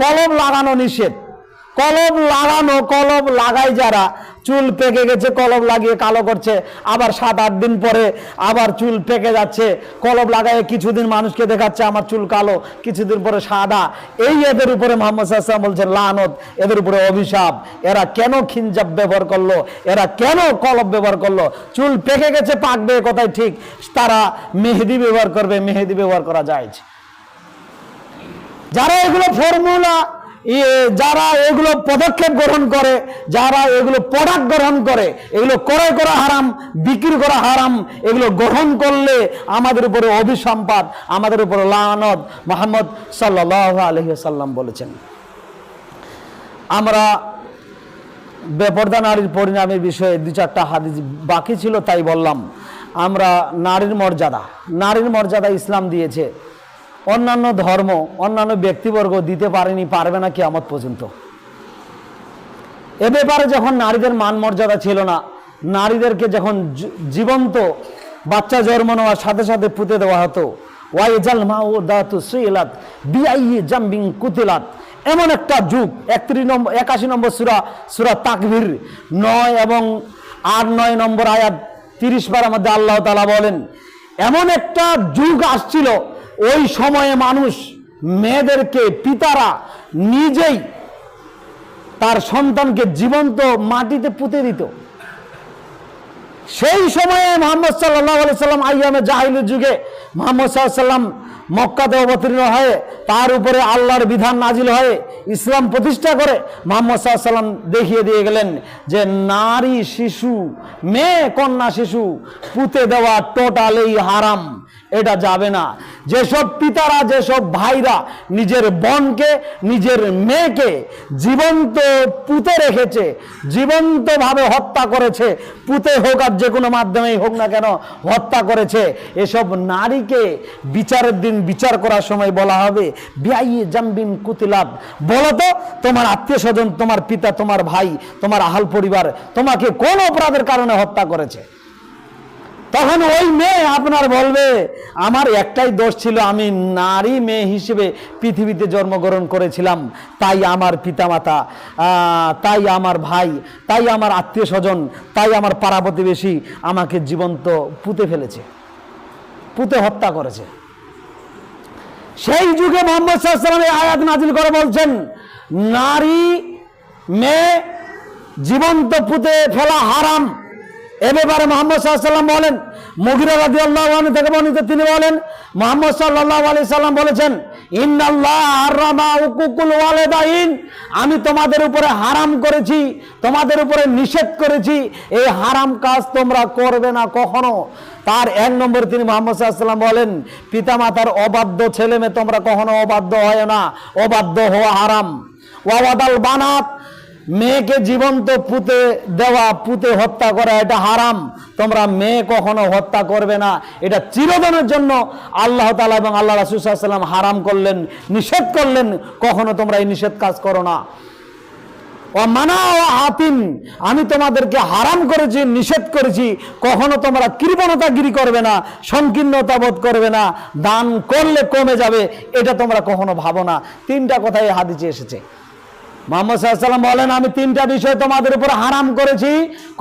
S1: কলম লাগানো নিষেধ। কলম লাগানো, কলম লাগায় যারা, চুল পেকে গেছে কলম লাগিয়ে কালো করছে, আবার 7-8 দিন পরে আবার চুল পেকে যাচ্ছে, কলম লাগায় কিছুদিন মানুষকে দেখাচ্ছে আমার চুল কালো, কিছুদিন পরে সাদা। এই এদের উপরে মুহাম্মদ সাল্লাল্লাহু আলাইহি ওয়াসাল্লাম বলছেন লানত, এদের উপরে অভিশাপ। এরা কেন খিনজাব ব্যবহার করলো, এরা কেন কলম ব্যবহার করলো? চুল পেকে গেছে, পাকবে কথাই ঠিক, তারা মেহেদি ব্যবহার করবে, মেহেদি ব্যবহার করা যায়। যারা এগুলো ফর্মুলা, যারা এগুলো পদক্ষেপ গ্রহণ করে, যারা এগুলো প্রোডাক্ট গ্রহণ করে, এগুলো ক্রয় করা হারাম, বিক্রি করা হারাম, এগুলো গ্রহণ করলে আমাদের উপরে অভিসম্পাত, আমাদের উপরে লানত মুহাম্মদ সাল্লাল্লাহু আলাইহি ওয়াসাল্লাম বলেছেন। আমরা বেপরদা নারীর পরিণামের বিষয়ে 2-4টা হাদিস বাকি ছিল, তাই বললাম। আমরা নারীর মর্যাদা ইসলাম দিয়েছে, অন্যান্য ধর্ম, অন্যান্য ব্যক্তিবর্গ দিতে পারেনি, পারবে না কিয়ামত পর্যন্ত। এ ব্যাপারে যখন নারীদের মান মর্যাদা ছিল না, নারীদেরকে যখন জীবন্ত বাচ্চা জন্ম নেওয়ার সাথে সাথে পুঁতে দেওয়া হতো, ওয়াইজাল মাউদাতু সুইলাত বিআইয়ি জামবিন কুতিলাত, এমন একটা যুগ। 81 নম্বর সূরা তাকবীর 9 এবং 8-9 নম্বর আয়াত 30 পারার মধ্যে আল্লাহ তাআলা বলেন, এমন একটা যুগ আসছিল, ওই সময়ে মানুষ মেয়েদেরকে, পিতারা নিজেই তার সন্তানকে জীবন্ত মাটিতে পুঁতে দিত। সেই সময়ে মুহাম্মদ সাল্লাল্লাহু আলাইহি সাল্লাম আইয়ামে জাহিলির যুগে মুহাম্মদ সাল্লাল্লাহু আলাইহি সাল্লাম মক্কাতে অবতীর্ণ হয়ে, তার উপরে আল্লাহর বিধান নাজিল হয়ে ইসলাম প্রতিষ্ঠা করে মুহাম্মদ সাল্লাল্লাহু আলাইহি সাল্লাম দেখিয়ে দিয়ে গেলেন যে নারী, শিশু, মেয়ে, কন্যা, শিশু পুঁতে দেওয়া টোটালি হারাম, এটা যাবে না। যেসব পিতারা, যেসব ভাইরা নিজের বোনকে, নিজের মেয়েকে জীবন্ত পুঁতে রেখেছে, জীবন্তভাবে হত্যা করেছে, পুঁতে হোক আর যে কোনো মাধ্যমেই হোক না কেন হত্যা করেছে, এসব নারীকে বিচারের দিন বিচার করার সময় বলা হবে বিআইয়ি জামবিন কুতিলাত। বলো তো, তোমার আত্মীয় স্বজন, তোমার পিতা, তোমার ভাই, তোমার আহাল পরিবার তোমাকে কোন অপরাধের কারণে হত্যা করেছে? তখন ওই মেয়ে আপনার বলবে আমার একটাই দোষ ছিল, আমি নারী মেয়ে হিসেবে পৃথিবীতে জন্মগ্রহণ করেছিলাম, তাই আমার পিতামাতা, তাই আমার ভাই, তাই আমার আত্মীয় স্বজন, তাই আমার পাড়া প্রতিবেশী আমাকে জীবন্ত পুঁতে ফেলেছে, পুঁতে হত্যা করেছে। সেই যুগে মুহাম্মদ সাল্লাল্লাহু আলাইহি ওয়াসাল্লাম আয়াত নাজিল করে বলছেন নারী মেয়ে জীবন্ত পুঁতে ফেলা হারাম। এ ব্যাপারে মুহাম্মদ সাল্লাল্লাহু আলাইহি ওয়াসাল্লাম বলেন, মুগিরা রাদিয়াল্লাহু আনহু থেকে বর্ণিত, তিনি বলেন মুহাম্মদ সাল্লাল্লাহু আলাইহি সাল্লাম বলেছেন ইন্নাল্লাহ হারামা উকুকুল ওয়ালিদাইন, আমি তোমাদের উপরে হারাম করেছি, তোমাদের উপরে নিষেধ করেছি, এই হারাম কাজ তোমরা করবে না কখনো। তার 1 নম্বর তিনি মুহাম্মদ সাল্লাল্লাহু আলাইহি সাল্লাম বলেন পিতামাতার অবাধ্য ছেলে মেয়ে তোমরা কখনো অবাধ্য হয় না, অবাধ্য হওয়া হারাম। ওয়াদাল বানাত, মেয়েকে জীবন্ত পুঁতে দেওয়া, পুঁতে হত্যা করা, এটা হারাম। তোমরা মেয়ে কখনো হত্যা করবে না, এটা চিরদিনের জন্য আল্লাহ তাআলা এবং আল্লাহ রাসূল সাল্লাল্লাহু আলাইহি ওয়াসাল্লাম হারাম করলেন, নিষেধ করলেন, কখনো তোমরা এই নিষেধ কাজ করো না। ও মানা ও আতিন, আমি তোমাদেরকে হারাম করেছি, নিষেধ করেছি, কখনো তোমরা কৃপণতাগিরি করবে না, সংকীর্ণতা বোধ করবে না, দান করলে কমে যাবে, এটা তোমরা কখনো ভাবো না। 3টা কথা এই হাদিসে এসেছে। মুহাম্মদ সাল্লাল্লাহু আলাইহি ওয়াসাল্লাম বলেন আমি 3টা বিষয় তোমাদের উপর হারাম করেছি,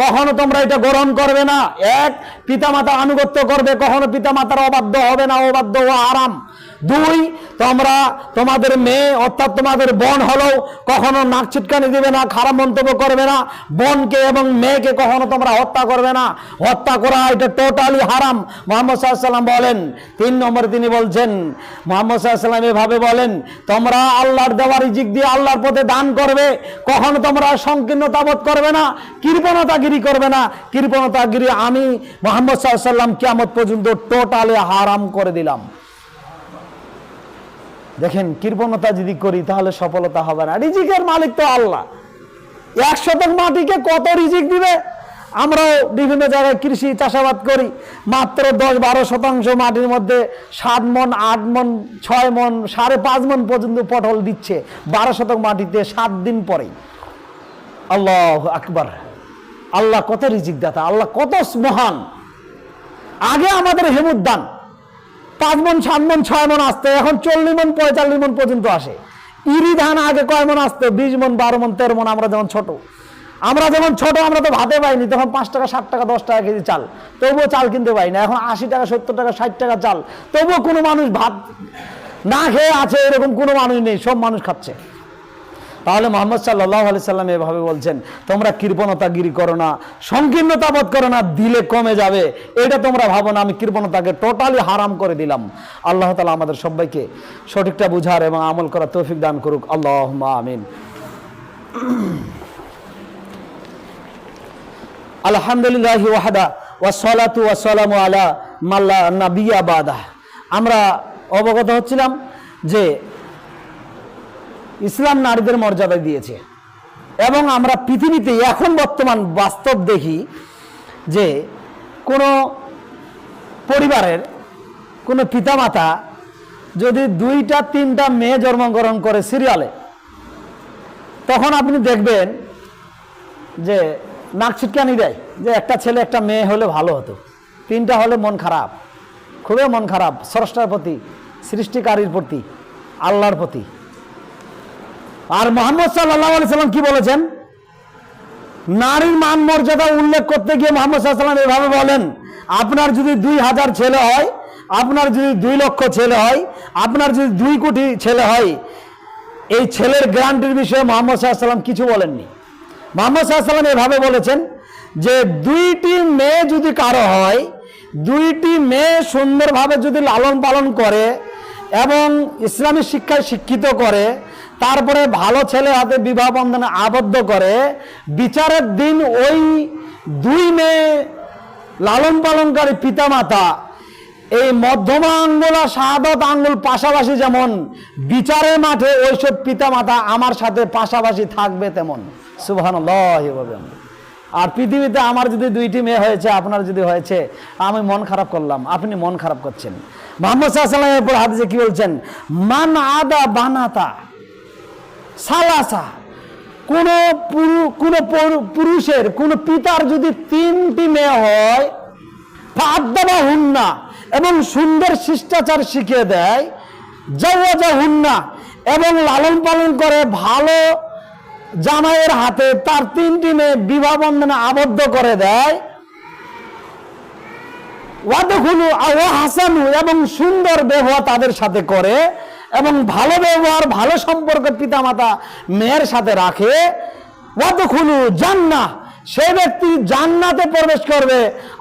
S1: কখনো তোমরা এটা গ্রহণ করবে না। 1, পিতামাতা আনুগত্য করবে, কখনো পিতামাতার অবাধ্য হবে না, অবাধ্য হওয়া হারাম। 2, তোমরা তোমাদের মেয়ে অর্থাৎ তোমাদের বোন হলো কখনো নাক ছিটকানি দিবে না, খারাপ মন্তব্য করবে না, বোনকে এবং মেয়েকে কখনো তোমরা হত্যা করবে না, হত্যা করা এটা টোটালি হারাম। মুহাম্মদ সাল্লাল্লাহু আলাইহি ওয়াসাল্লাম বলেন 3 নম্বরে তিনি বলছেন, মুহাম্মদ সাল্লাল্লাহু আলাইহি ওয়াসাল্লাম এভাবে বলেন তোমরা আল্লাহর দেওয়া রিজিক দিয়ে আল্লাহর পথে দান করবে, কখনো তোমরা সংকীর্ণতা বোধ করবে না, কৃপণতাগিরি করবে না। কৃপণতাগিরি আমি মুহাম্মদ সাল্লাল্লাহু আলাইহি ওয়াসাল্লাম কিয়ামত পর্যন্ত টোটালি হারাম করে দিলাম। দেখেন, কৃপণতা যদি করি তাহলে সফলতা হবে না। রিজিকের মালিক তো আল্লাহ। 1 শতক মাটিকে কত রিজিক দিবে? আমরাও বিভিন্ন জায়গায় কৃষি চাষাবাদ করি, মাত্র 10-12% মাটির মধ্যে 7 মণ 8 মণ 6 মণ 5.5 মণ পর্যন্ত পটল দিচ্ছে 12% মাটিতে 7 দিন পরেই। আল্লাহু আকবার। আল্লাহ কত রিজিক দাতা, আল্লাহ কত মহান। আগে আমাদের হেমুদ্দান 5 মণ 7 মণ 6 মণ আসতো, এখন 40 মণ 45 মণ পর্যন্ত আসে। ইরি ধান আগে কয় মণ আসতো? 20 মণ 12 মণ 13 মণ। আমরা যখন ছোট আমরা তো ভাতে পাইনি, তখন 5 টাকা 7 টাকা 10 টাকা কেজি চাল, তবুও চাল কিনতে পাই না। এখন 80 টাকা 70 টাকা 60 টাকা চাল, তবুও কোনো মানুষ ভাত না খেয়ে আছে এরকম কোনো মানুষ নেই, সব মানুষ খাচ্ছে। তাহলে মুহাম্মদ সাল্লাল্লাহু আলাইহি সাল্লাম এভাবে বলছেন, তোমরা কৃপণতাগিরি করো না, সংকীর্ণতা বোধ করো না, দিলে কমে যাবে এটা তোমরা ভাবো না। আমি কৃপণতাকে টোটালি হারাম করে দিলাম। আল্লাহ তাআলা আমাদের সবাইকে সঠিকটা বুঝার এবং আমল করার তৌফিক দান করুক। আল্লাহুম্মা আমিন। আলহামদুলিল্লাহি ওয়াহদা ওয়াসসালাতু ওয়াসসালামু আলা মাল্লা নাবিয়্যা বাদা। আমরা অবগত হচ্ছিলাম যে ইসলাম নারীদের মর্যাদা দিয়েছে, এবং আমরা পৃথিবীতে এখন বর্তমান বাস্তব দেখি যে কোনো পরিবারের কোনো পিতামাতা যদি 2-3টা মেয়ে জন্মগ্রহণ করে সিরিয়ালে, তখন আপনি দেখবেন যে নাক ছিটকানি দেয় যে একটা ছেলে একটা মেয়ে হলে ভালো হতো, 3টা হলে মন খারাপ, খুবই মন খারাপ স্রষ্টার প্রতি, সৃষ্টিকারীর প্রতি, আল্লাহর প্রতি। আর মুহাম্মদ সাল্লাল্লাহু আলাইহি সাল্লাম কি বলেছেন? নারীর মান মর্যাদা উল্লেখ করতে গিয়ে মুহাম্মদ সাল্লাল্লাহু আলাইহি সাল্লাম এভাবে বলেন, আপনার যদি 2000 ছেলে হয়, আপনার যদি 2 লক্ষ ছেলে হয়, আপনার যদি 2 কোটি ছেলে হয়, এই ছেলের গ্যারান্টির বিষয়ে মুহাম্মদ সাল্লাল্লাহু আলাইহি সাল্লাম কিছু বলেননি। মুহাম্মদ সাল্লাল্লাহু আলাইহি সাল্লাম এভাবে বলেছেন যে 2টি মেয়ে যদি কারো হয়, 2টি মেয়ে সুন্দরভাবে যদি লালন পালন করে এবং ইসলামী শিক্ষায় শিক্ষিত করে, তারপরে ভালো ছেলে হাতে বিবাহ বন্ধনে আবদ্ধ করে, বিচারের দিন ওই 2 মেয়ে লালন পালনকারী পিতামাতা এই মধ্যমা আঙ্গুল আর শাহাদাত আঙ্গুল পাশাপাশি যেমন, বিচারের মাঠে ওইসব পিতামাতা আমার সাথে পাশাপাশি থাকবে তেমন। সুবহানাল্লাহ। আর পৃথিবীতে আমার যদি 2টি মেয়ে হয়েছে, আপনার যদি হয়েছে, আমি মন খারাপ করলাম, আপনি মন খারাপ করছেন। মুহাম্মদ সাল্লাল্লাহু আলাইহি ওয়াসাল্লামের উপর হাদিসে কি বলছেন? মান আদা বানাতা সালাসা। কোন পুরুষের কোন পিতার যদি 3টি মেয়ে হয়, ফাদ্দাবা হুন্না, এবং সুন্দর শিষ্টাচার শিখিয়ে দেয়, জাওয়াজা হুন্না, এবং লালন পালন করে ভালো জামাইয়ের হাতে তার 3টি মেয়ে বিবাহ বন্ধনে আবদ্ধ করে দেয়, ওয়াদখুলু ওয়া হাসানু, এবং সুন্দর ব্যবহার তাদের সাথে করে, এবং ভালো ব্যবহার ভালো সম্পর্ক পিতামাতা মেয়ের সাথে রাখে, ওয়াদখুলু জান্নাহ, সেই ব্যক্তি জান্নাতে প্রবেশ করবে।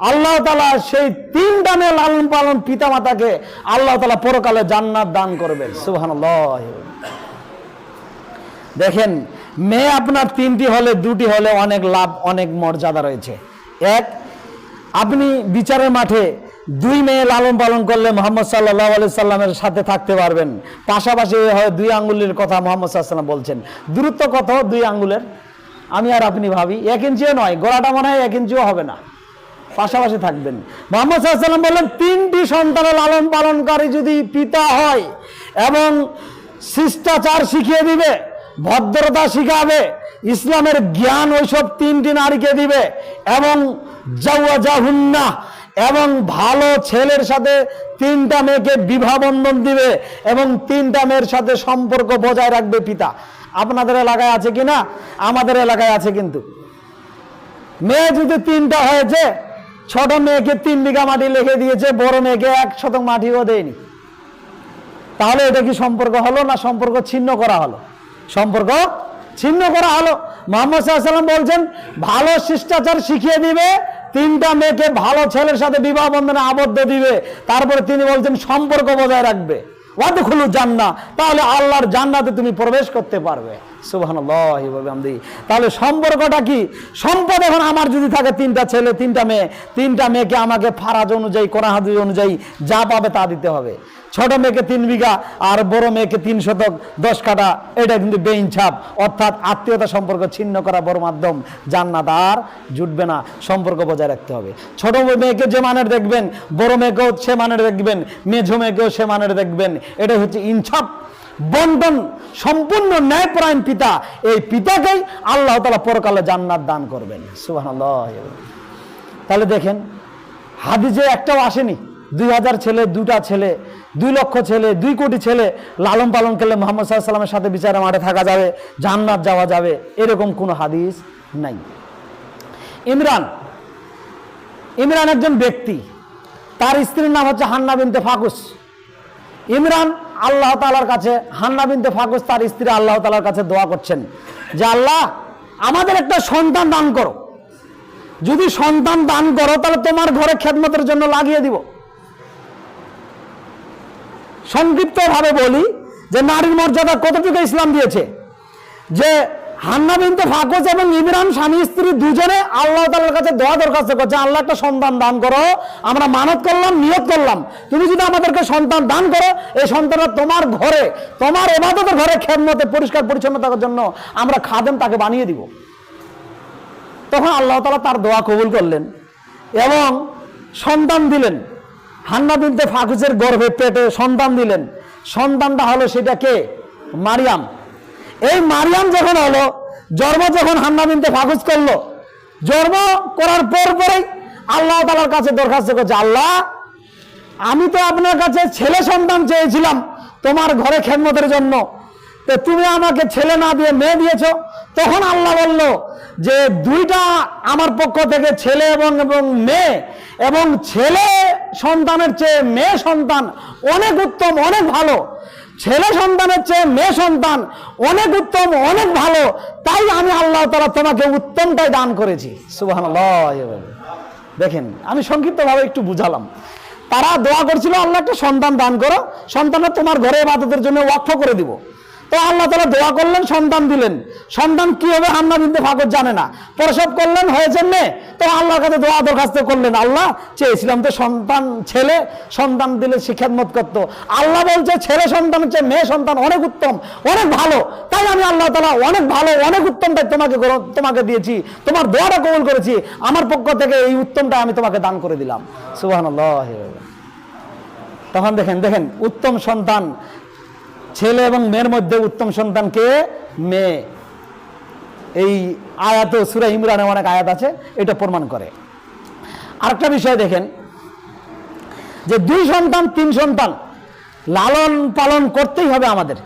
S1: আল্লাহ তাআলা সেই 3টা মেয়ে লালন পালন পিতামাতাকে আল্লাহ তাআলা পরকালে জান্নাত দান করবেন। সুবহানাল্লাহ। দেখেন, মেয়ে আপনার 3টি হলে 2টি হলে অনেক লাভ, অনেক মর্যাদা রয়েছে। এক, আপনি বিচারের মাঠে 2 মেয়ে লালন পালন করলে মুহাম্মদ সাল্লাল্লাহু আলাইহি সাল্লামের সাথে থাকতে পারবেন। পাশাপাশি হয় 2 আঙ্গুলের কথা মুহাম্মদ সাল্লাল্লাহু আলাইহি সাল্লাম বলছেন। দূরত্ব কত 2 আঙ্গুলের? আমি আর আপনি ভাবি 1 ইঞ্চিও নয়, গলাটা মনে হয় 1 ইঞ্চিও হবে না, পাশাপাশি থাকবেন। মুহাম্মদ সাল্লাল্লাহু আলাইহি সাল্লাম বললেন, 3টি সন্তানের লালন পালনকারী যদি পিতা হয় এবং শিষ্টাচার শিখিয়ে দিবে, ভদ্রতা শিখাবে, ইসলামের জ্ঞান ওইসব 3টি নারীকে দিবে, এবং জাওয়াজাহুন্নাহ, এবং ভালো ছেলের সাথে 3টা মেয়েকে বিবাহ বন্ধন দিবে, এবং 3টা মেয়ের সাথে সম্পর্ক বজায় রাখবে পিতা। আপনাদের এলাকায় আছে কিনা? আমাদের এলাকায় আছে। কিন্তু মেয়ে যদি 3টা হয়েছে, ছোট মেয়েকে 3 বিঘা মাটি লিখে দিয়েছে, বড় মেয়েকে 1 শতক মাটিও দেয়নি, তাহলে এটা কি সম্পর্ক হলো না সম্পর্ক ছিন্ন করা হলো? সম্পর্ক ছিন্ন করা হলো। মুহাম্মদ সাল্লাল্লাহু আলাইহি ওয়াসাল্লাম বলছেন, ভালো শিষ্টাচার শিখিয়ে দিবে, 3টা মেয়েকে ভালো ছেলের সাথে বিবাহ বন্ধনে আবদ্ধ দিবে, তারপরে তিনি বলছেন সম্পর্ক বজায় রাখবে। ওয়াদখুলু জান্নাহ, তাহলে আল্লাহর জান্নাতে তুমি প্রবেশ করতে পারবে। সুবহানাল্লাহি ওয়া বিহামদিহি। তাহলে সম্পর্কটা কি? সম্পদ এখন আমার যদি থাকে 3টা ছেলে 3টা মেয়ে, 3টা মেয়েকে আমাকে ফারাজ অনুযায়ী, কোরআন হাদিস অনুযায়ী যা পাবে তা দিতে হবে। ছোট মেয়েকে 3 বিঘা আর বড় মেয়েকে 3 শতক 10 কাঠা, এটা কিন্তু বেইনসাফ। অর্থাৎ আত্মীয়তা সম্পর্ক ছিন্ন করা বড় মাধ্যম, জান্নাত আর জুটবে না। সম্পর্ক বজায় রাখতে হবে। ছোট মেয়েকে যে মানের দেখবেন, বড় মেয়েকেও সে মানের দেখবেন, মেঝো মেয়েকেও সে মানের দেখবেন। এটাই হচ্ছে ইনসাফ বন্টন, সম্পূর্ণ ন্যায়পরায়ণ পিতা। এই পিতাকেই আল্লাহ তাআলা পরকালে জান্নাত দান করবেন। সুবহানাল্লাহ। তাহলে দেখেন, হাদিসে একটাও আসেনি 2000 ছেলে, 2টা ছেলে, 2 লক্ষ ছেলে, 2 কোটি ছেলে লালন পালন করলে মুহাম্মদ সাল্লাল্লাহু আলাইহি ওয়াসাল্লামের সাথে বিচারের মাঠে থাকা যাবে, জান্নাত যাওয়া যাবে, এরকম কোনো হাদিস নাই। ইমরান একজন ব্যক্তি, তার স্ত্রীর নাম হচ্ছে হান্না বিনতে ফাকুস। ইমরান আল্লাহ তাআলার কাছে, হান্না বিনতে ফাকুস তার স্ত্রী আল্লাহ তাআলার কাছে দোয়া করছেন যে আল্লাহ আমাদের একটা সন্তান দান করো, যদি সন্তান দান করো তাহলে তোমার ঘরে খেদমতের জন্য লাগিয়ে দিব। সংক্ষিপ্ত ভাবে বলি যে নারীর মর্যাদা কতটুকু ইসলাম দিয়েছে, যে হান্না বিনতে ফাকুস এবং ইমরান স্বামী স্ত্রী দুজনে আল্লাহ তাআলার কাছে দোয়া দরখাস্ত করছে, আল্লাহ একটা সন্তান দান করো, আমরা মানত করলাম, নিয়ত করলাম, তুমি যদি আমাদেরকে সন্তান দান করো, এই সন্তানটা তোমার ঘরে, তোমার ইবাদতের ঘরে খেদমতে পরিষ্কার পরিচ্ছন্নতার জন্য আমরা খাদেম তাকে বানিয়ে দিব। তখন আল্লাহ তাআলা তার দোয়া কবুল করলেন এবং সন্তান দিলেন। হান্না বিনতে ফাকুসের গর্ভে পেটে সন্তান দিলেন। সন্তানটা হলো সেটা কে? মারিয়াম। এই মারিয়াম যখন হলো, জন্ম যখন হান্না বিনতে ফাকুস করলো, জন্ম করার পরেই আল্লাহ তাআলার কাছে দরখাস্ত করছে, আল্লাহ আমি তো আপনার কাছে ছেলে সন্তান চেয়েছিলাম তোমার ঘরে খেদমতের জন্য, তো তুমি আমাকে ছেলে না দিয়ে মেয়ে দিয়েছো। তখন আল্লাহ বলল যে 2টা আমার পক্ষ থেকে ছেলে এবং মেয়ে, এবং ছেলে সন্তানের চেয়ে মেয়ে সন্তান অনেক উত্তম, অনেক ভালো। ছেলে সন্তানের চেয়ে মেয়ে সন্তান অনেক উত্তম, অনেক ভালো, তাই আমি আল্লাহ তাআলা তোমাকে উত্তমটাই দান করেছি। সুবহানাল্লাহ। দেখেন, আমি সংক্ষিপ্তভাবে একটু বুঝালাম। তারা দোয়া করছিল আল্লাহ একটা সন্তান দান করো, সন্তানটা তোমার ঘরে ইবাদতের জন্য ওয়াকফ করে দিব। তো আল্লাহ তাআলা দোয়া করলেন, সন্তান দিলেন। সন্তান কি হবে হান্না বিনতে ফাকুস জানে না, প্রসব করলেন, হয়েছে মেয়ে। তো আল্লাহর কাছে দোয়া দরখাস্ত করলেন, আল্লাহ চেয়েছিলাম তো সন্তান ছেলে, সন্তান দিলে সে খেদমত করতো। আল্লাহ বলছে ছেলে সন্তানের চেয়ে মেয়ে সন্তান অনেক উত্তম, অনেক ভালো, তাই আমি আল্লাহ তাআলা অনেক ভালো, অনেক উত্তমটাই তোমাকে দিয়েছি, তোমার দোয়াটা কবুল করেছি, আমার পক্ষ থেকে এই উত্তমটা আমি তোমাকে দান করে দিলাম। সুবহানাল্লাহ। তখন দেখেন উত্তম সন্তান, ছেলে এবং মেয়ের মধ্যে উত্তম সন্তান কে? মেয়ে। এই আয়াত, সূরা ইমরানে অনেক আয়াত আছে এটা প্রমাণ করে। আরেকটা বিষয় দেখেন, যে 2 সন্তান 3 সন্তান লালন পালন করতেই হবে আমাদের।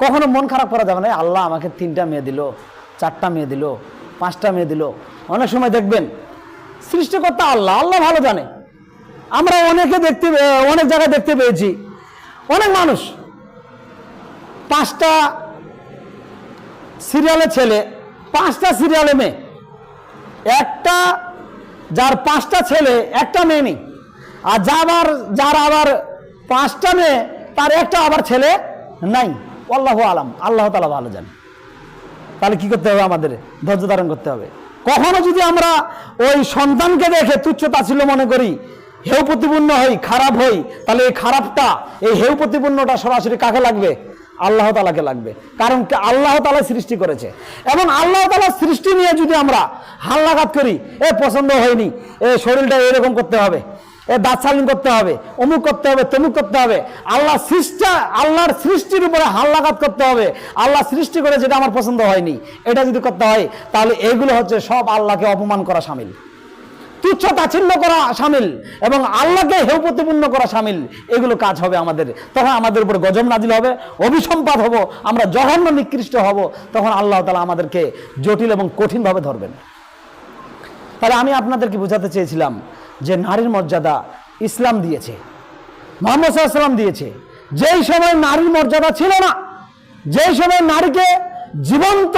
S1: কখনো মন খারাপ করা যাবে না, আল্লাহ আমাকে 3টা মেয়ে দিল, 4টা মেয়ে দিল, 5টা মেয়ে দিল। অনেক সময় দেখবেন সৃষ্টিকর্তা আল্লাহ, আল্লাহ ভালো জানে। আমরা অনেক জায়গায় দেখতে পেয়েছি, অনেক মানুষ 5টা সিরিয়ালে ছেলে, 5টা সিরিয়ালে মেয়ে। একটা যার 5টা ছেলে, একটা মেয়ে নেই, আর যার আবার 5টা মেয়ে, তার একটা আবার ছেলে নাই। আল্লাহু আলাম, আল্লাহ তাআলা ভালো জানে। তাহলে কি করতে হবে? আমাদের ধৈর্য ধারণ করতে হবে। কখনো যদি আমরা ওই সন্তানকে দেখে তুচ্ছ তাচ্ছিল্য মনে করি, হেউ প্রতিপূর্ণ হই, খারাপ হই, তাহলে এই খারাপটা, এই হেউ প্রতিপূর্ণটা সরাসরি কাকে লাগবে? আল্লাহ তাআলাকে লাগবে। কারণ আল্লাহ তাআলা সৃষ্টি করেছে, এবং আল্লাহ তাআলা সৃষ্টি নিয়ে যদি আমরা হাল্লাঘাত করি, এ পছন্দ হয়নি, এ শরীরটা এরকম করতে হবে, এ দাঁত সালিম করতে হবে, অমুক করতে হবে, তমুক করতে হবে, আল্লাহর সৃষ্টির উপরে হাল্লাঘাত করতে হবে, আল্লাহ সৃষ্টি করে যেটা আমার পছন্দ হয়নি এটা যদি করতে হয়, তাহলে এগুলো হচ্ছে সব আল্লাহকে অপমান করা শামিল, তুচ্ছ তাচ্ছিল্য করা শামিল, এবং আল্লাহকে হেউ প্রতিপূর্ণ করা শামিল। এগুলো কাজ হবে আমাদের। তখন আমাদের উপরে গজব নাজিল হবে, অভিসম্পাত হব, আমরা জঘন্য নিকৃষ্ট হব। তখন আল্লাহ তাআলা আমাদেরকে জটিল এবং কঠিনভাবে ধরবেন। তাহলে আমি আপনাদেরকে বোঝাতে চেয়েছিলাম যে নারীর মর্যাদা ইসলাম দিয়েছে, মুহাম্মদ সাল্লাল্লাহু আলাইহি ওয়াসাল্লাম দিয়েছে। যেই সময় নারীর মর্যাদা ছিল না, যেই সময় নারীকে জীবন্ত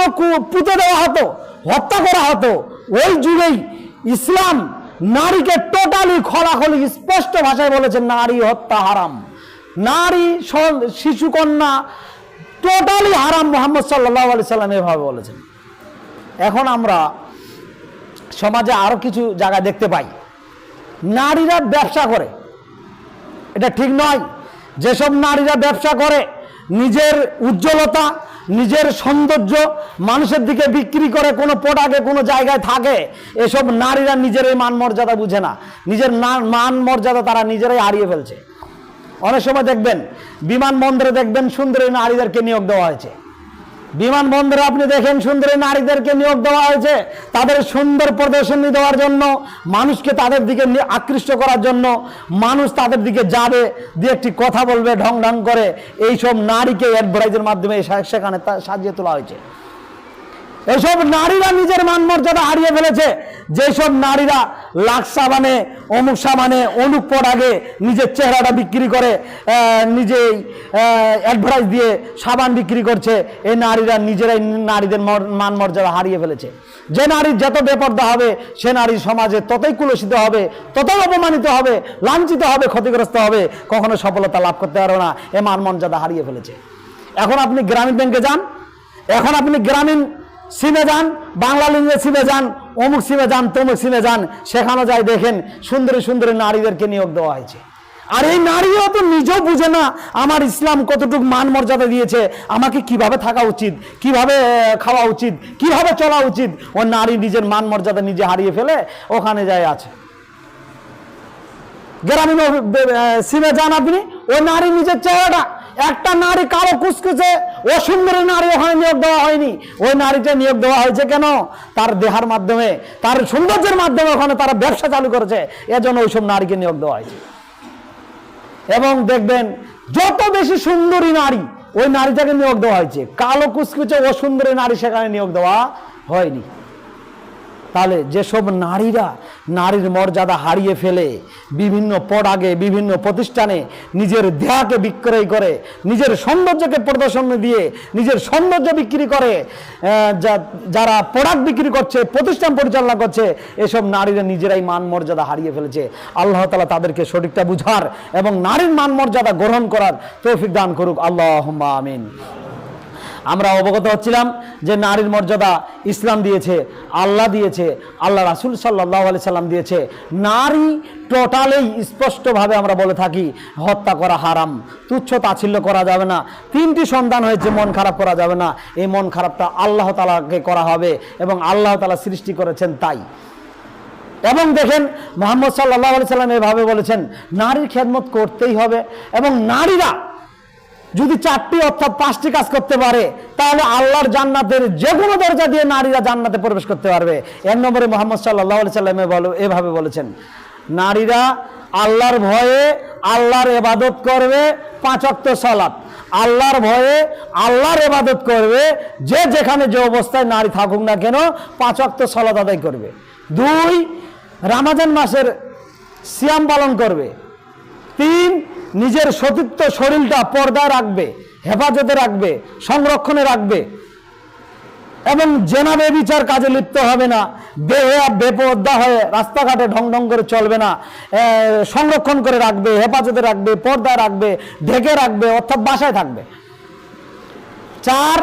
S1: পুঁতে দেওয়া হতো, হত্যা করা হতো, ওই যুগেই ইসলাম নারীকে টোটালি খোলাখুলি স্পষ্ট ভাষায় বলেছে নারী হত্যা হারাম। নারী, শিশুকন্যা, টোটালি হারাম। মুহাম্মদ সাল্লাল্লাহু আলাইহি সাল্লাম এভাবে বলেছেন। এখন আমরা সমাজে আরো কিছু জায়গা দেখতে পাই, নারীরা ব্যবসা করে। এটা ঠিক নয়। যেসব নারীরা ব্যবসা করে, নিজের উজ্জ্বলতা, নিজের সৌন্দর্য মানুষের দিকে বিক্রি করে, কোনো প্রোডাক্টে কোনো জায়গায় থাকে, এসব নারীরা নিজের এই মান মর্যাদা বুঝে না। নিজের মান মর্যাদা তারা নিজেরাই হারিয়ে ফেলছে। অনেক সময় দেখবেন বিমানবন্দরে দেখবেন সুন্দরী নারীদেরকে নিয়োগ দেওয়া হয়েছে। বিমানবন্দরে আপনি দেখেন সুন্দরী নারীদেরকে নিয়োগ দেওয়া হয়েছে তাদের সুন্দর প্রদর্শনী দেওয়ার জন্য, মানুষকে তাদের দিকে আকৃষ্ট করার জন্য। মানুষ তাদের দিকে যাবে, দিয়ে একটি কথা বলবে ঢং ঢং করে। এইসব নারীকে অ্যাডভার্টাইজের মাধ্যমে সেখানে সাজিয়ে তোলা হয়েছে। এইসব নারীরা নিজের মান মর্যাদা হারিয়ে ফেলেছে। যেসব নারীরা লাক্স সাবানে, অমুক সাবানে, অনুক পরাগে নিজের চেহারাটা বিক্রি করে, নিজেই অ্যাডভার্টাইজ দিয়ে সাবান বিক্রি করছে, এই নারীরা নিজেরাই নারীদের মান মর্যাদা হারিয়ে ফেলেছে। যে নারীর যত বেপর্দা হবে, সে নারী সমাজে ততই কুলসিত হবে, ততই অপমানিত হবে, লাঞ্ছিত হবে, ক্ষতিগ্রস্ত হবে, কখনো সফলতা লাভ করতে পারবে না। এ মান মর্যাদা হারিয়ে ফেলেছে। এখন আপনি গ্রামীণ ব্যাংকে যান, এখন আপনি গ্রামীণ সিমে যান, বাংলা লিঙ্গে সিমে যান, অমুক সিমে যান, তমুক সিমে যান, সেখানে যাই দেখেন সুন্দরী সুন্দরী নারীদেরকে নিয়োগ দেওয়া হয়েছে। আর এই নারীও তো নিজেও বুঝে না আমার ইসলাম কতটুকু মান মর্যাদা দিয়েছে, আমাকে কিভাবে থাকা উচিত, কিভাবে খাওয়া উচিত, কিভাবে চলা উচিত। ও নারী নিজের মান মর্যাদা নিজে হারিয়ে ফেলে ওখানে যায় আছে। গ্রামীণ সিমে যান আপনি, ওই নারী নিজের চেহারাটা, একটা নারী কালো কুচকুচে অসুন্দরী নারী ওখানে নিয়োগ দেওয়া হয়নি। ওই নারীটা নিয়োগ দেওয়া হয়েছে কেন? তার দেহার মাধ্যমে, তার সৌন্দর্যের মাধ্যমে ওখানে তারা ব্যবসা চালু করেছে, এজন্য ওইসব নারীকে নিয়োগ দেওয়া হয়েছে। এবং দেখবেন যত বেশি সুন্দরী নারী, ওই নারীটাকে নিয়োগ দেওয়া হয়েছে। কালো কুচকুচে অসুন্দরী নারী সেখানে নিয়োগ দেওয়া হয়নি। তাহলে যেসব নারীরা নারীর মর্যাদা হারিয়ে ফেলে, বিভিন্ন পড়াগে, বিভিন্ন প্রতিষ্ঠানে নিজের দেহকে বিক্রয় করে, নিজের সৌন্দর্যকে প্রদর্শন দিয়ে নিজের সৌন্দর্য বিক্রি করে, যারা প্রোডাক্ট বিক্রি করছে, প্রতিষ্ঠান পরিচালনা করছে, এসব নারীরা নিজেরাই মান মর্যাদা হারিয়ে ফেলেছে। আল্লাহ তাআলা তাদেরকে সঠিকটা বুঝার এবং নারীর মান মর্যাদা গ্রহণ করার তৌফিক দান করুক। আল্লাহুম্মা আমিন। আমরা অবগত হচ্ছিলাম যে নারীর মর্যাদা ইসলাম দিয়েছে, আল্লাহ দিয়েছে, আল্লাহ রাসূল সাল্লাল্লাহু আলাইহি সাল্লাম দিয়েছে। নারী টোটালি স্পষ্টভাবে আমরা বলে থাকি হত্যা করা হারাম, তুচ্ছ তাচ্ছিল্য করা যাবে না। 3টি সন্তান হয়েছে, মন খারাপ করা যাবে না। এই মন খারাপটা আল্লাহ তাআলাকে করা হবে এবং আল্লাহ তাআলা সৃষ্টি করেছেন তাই। এবং দেখেন মুহাম্মদ সাল্লাল্লাহু আলাইহি সাল্লাম এভাবে বলেছেন নারীর খেদমত করতেই হবে। এবং নারীরা যদি 4টি অর্থাৎ 5টি কাজ করতে পারে, তাহলে আল্লাহর জান্নাতের যে কোনো দরজা দিয়ে নারীরা জান্নাতে প্রবেশ করতে পারবে। 1 নম্বরে মুহাম্মদ সাল্লাল্লাহু আলাইহি সাল্লাম এভাবে বলেছেন নারীরা আল্লাহর ভয়ে আল্লাহর ইবাদত করবে, 5 ওয়াক্ত সালাত, আল্লাহর ভয়ে আল্লাহর ইবাদত করবে, যে যেখানে যে অবস্থায় নারী থাকুক না কেন 5 ওয়াক্ত সালাত আদায় করবে। 2 রমজান মাসের সিয়াম পালন করবে। 3 নিজের সতীত্ব শরীরটা পর্দায় রাখবে, হেফাজতে রাখবে, সংরক্ষণে রাখবে এবং জেনা ব্যভিচার কাজে লিপ্ত হবে না, বেহেয়া বেপর্দা হয়ে রাস্তাঘাটে ঢং ঢং করে চলবে না, সংরক্ষণ করে রাখবে, হেফাজতে রাখবে, পর্দায় রাখবে, ঢেকে রাখবে, অর্থাৎ বাসায় থাকবে। 4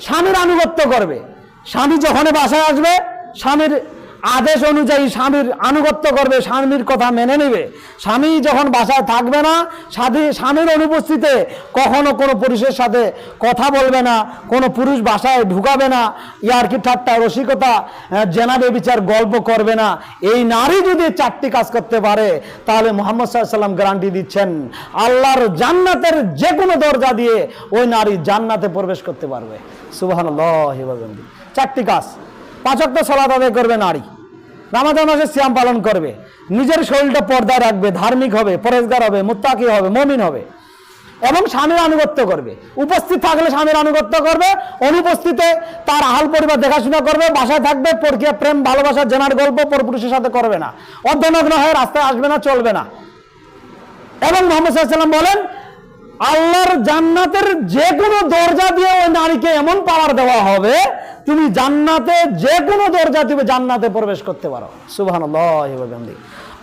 S1: স্বামীর আনুগত্য করবে। স্বামী যখন বাসায় আসবে স্বামীর আদেশ অনুযায়ী স্বামীর আনুগত্য করবে, স্বামীর কথা মেনে নেবে। স্বামী যখন বাসায় থাকবে না, স্বামীর অনুপস্থিতিতে কখনো কোনো পুরুষের সাথে কথা বলবে না, কোনো পুরুষ বাসায় ঢুকাবে না, ইয়ার্কি ঠাট্টা রসিকতা জেনা ব্যভিচার গল্প করবে না। এই নারী যদি 4টি কাজ করতে পারে, তাহলে মুহাম্মদ সাল্লাল্লাহু আলাইহি ওয়াসাল্লাম গ্যারান্টি দিচ্ছেন আল্লাহর জান্নাতের যে কোনো দরজা দিয়ে ওই নারী জান্নাতে প্রবেশ করতে পারবে। সুবহানাল্লাহি ওয়া বিহামদিহি। 4টি কাজ। 5 ওয়াক্ত সালাত আদায় করবে নারী, রমজান মাসে সিয়াম পালন করবে, নিজের শরীরটা পর্দায় রাখবে, ধার্মিক হবে, পরেজগার হবে, মুত্তাকি হবে, মুমিন হবে এবং স্বামীর আনুগত্য করবে। উপস্থিত থাকলে স্বামীর আনুগত্য করবে, অনুপস্থিতে তার আহাল পরিবার দেখাশোনা করবে, বাসায় থাকবে, পরকীয়া প্রেম ভালোবাসা জেনার গল্প পরপুরুষের সাথে করবে না, অর্ধনগ্ন হয়ে রাস্তায় আসবে না, চলবে না। এবং মুহাম্মদ সাল্লাল্লাহু আলাইহি ওয়াসাল্লাম বলেন আল্লাহর জান্নাতের যে কোনো দরজা দিয়ে ওই নারীকে এমন পাওয়ার দেওয়া হবে, তুমি জান্নাতে যে কোনো দরজা দিবে জান্নাতে প্রবেশ করতে পারো। সুবহানাল্লাহি ওয়া বিহামদিহি।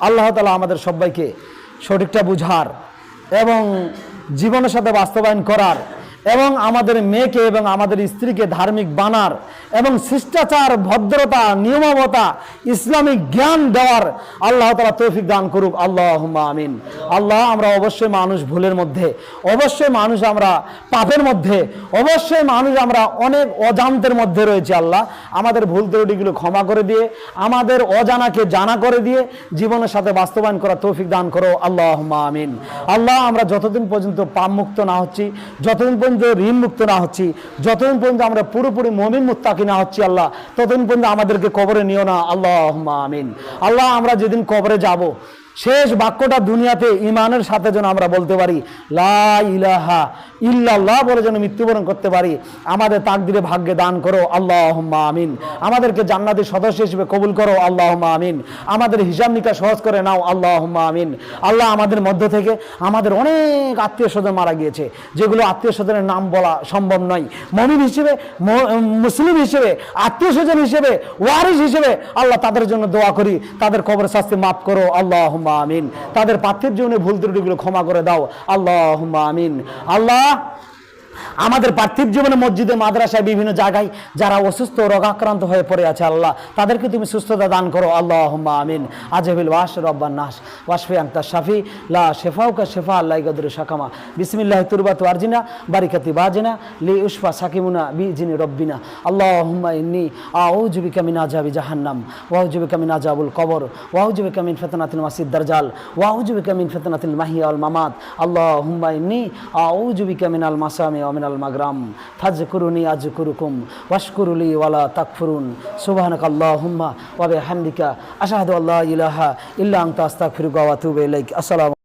S1: আল্লাহ তাআলা আমাদের সবাইকে সঠিকটা বুঝার এবং জীবনের সাথে বাস্তবায়ন করার এবং আমাদের মেয়েকে এবং আমাদের স্ত্রীকে ধার্মিক বানার এবং শিষ্টাচার, ভদ্রতা, নিয়মাবতা, ইসলামিক জ্ঞান দেওয়ার আল্লাহ তাআলা তৌফিক দান করুক। আল্লাহুম্মা আমিন। আল্লাহ, আমরা অবশ্যই মানুষ ভুলের মধ্যে, অবশ্যই মানুষ আমরা পাপের মধ্যে, অবশ্যই মানুষ আমরা অনেক অজান্তের মধ্যে রয়েছে। আল্লাহ, আমাদের ভুল ত্রুটিগুলো ক্ষমা করে দিয়ে, আমাদের অজানাকে জানা করে দিয়ে জীবনের সাথে বাস্তবায়ন করার তৌফিক দান করো। আল্লাহুম্মা আমিন। আল্লাহ, আমরা যতদিন পর্যন্ত পাপ মুক্ত না হচ্ছি, যতদিন পর্যন্ত ঋণ মুক্ত না হচ্ছি, যতদিন পর্যন্ত আমরা পুরোপুরি মুমিন মুত্তাকি না হচ্ছি, আল্লাহ ততদিন পর্যন্ত আমাদেরকে কবরে নিও না। আল্লাহুম্মা আমিন। আল্লাহ, আমরা যেদিন কবরে যাব, শেষ বাক্যটা দুনিয়াতে ঈমানের সাথে যেন আমরা বলতে পারি, লা ইলাহা ইল্লাল্লাহ বলে যেন মৃত্যুবরণ করতে পারি, আমাদের তাকদিরে ভাগ্যে দান করো। আল্লাহুম্মা আমিন। আমাদেরকে জান্নাতের সদস্য হিসেবে কবুল করো। আল্লাহুম্মা আমিন। আমাদের হিসাব নিকাশ সহজ করে নাও। আল্লাহুম্মা আমিন। আল্লাহ, আমাদের মধ্য থেকে আমাদের অনেক আত্মীয় স্বজন মারা গিয়েছে, যেগুলো আত্মীয় স্বজনের নাম বলা সম্ভব নয়। মুমিন হিসেবে, মুসলিম হিসেবে, আত্মীয় স্বজন হিসেবে, ওয়ারিস হিসেবে আল্লাহ তাদের জন্য দোয়া করি, তাদের কবর শাস্তি মাফ করো। আল্লাহুম্মা আমিন। তাদের পার্থিব জীবনে ভুল ত্রুটিগুলো ক্ষমা করে দাও। আল্লাহুম্মা আমিন। আল্লাহ, আমাদের পার্থিব জীবনে মসজিদে, মাদ্রাসায়, বিভিন্ন জায়গায় যারা অসুস্থ, রোগাক্রান্ত হয়ে পড়ে আছে, আল্লাহ তাদেরকে তুমি সুস্থতা দান করো। আল্লাহুম্মা আমিন। আজহাবিল ওয়াস রব্বান নাস ওয়াশফি আনতা শাফি লা শিফাউকা শিফা আল্লাহ গাদরু শাকামা বিসমিল্লাহ তুরবাতু আরজিনা বারিকাতি বাজিনা লি উশফা সাকিমুনা বিজিনি রব্বিনা। আল্লাহুম্মা ইন্নী আউযু বিকা মিন আযাবি জাহান্নাম ওয়া আউযু বিকা মিন আযাবিল কবর ওয়া আউযু বিকা মিন ফিতনাতিল মাসিদ দাজ্জাল ওয়া আউযু বিকা মিন ফিতনাতিল মাহিয়া ওয়াল মামাত। আল্লাহুম্মা ইন্নী আউযু বিকা মিনাল মাসামি ওয়া মিনাল মাগরাম ফাজকুরুনি আযকুরুকুম ওয়াশকুরুলি ওয়ালা তাকফুরুন। সুবহানাকাল্লাহুম্মা ওয়া বিহামদিকা আশহাদু আল্লা ইলাহা ইল্লা আনতা আস্তাগফিরুকা ওয়া আতুবু ইলাইক। আসসালামু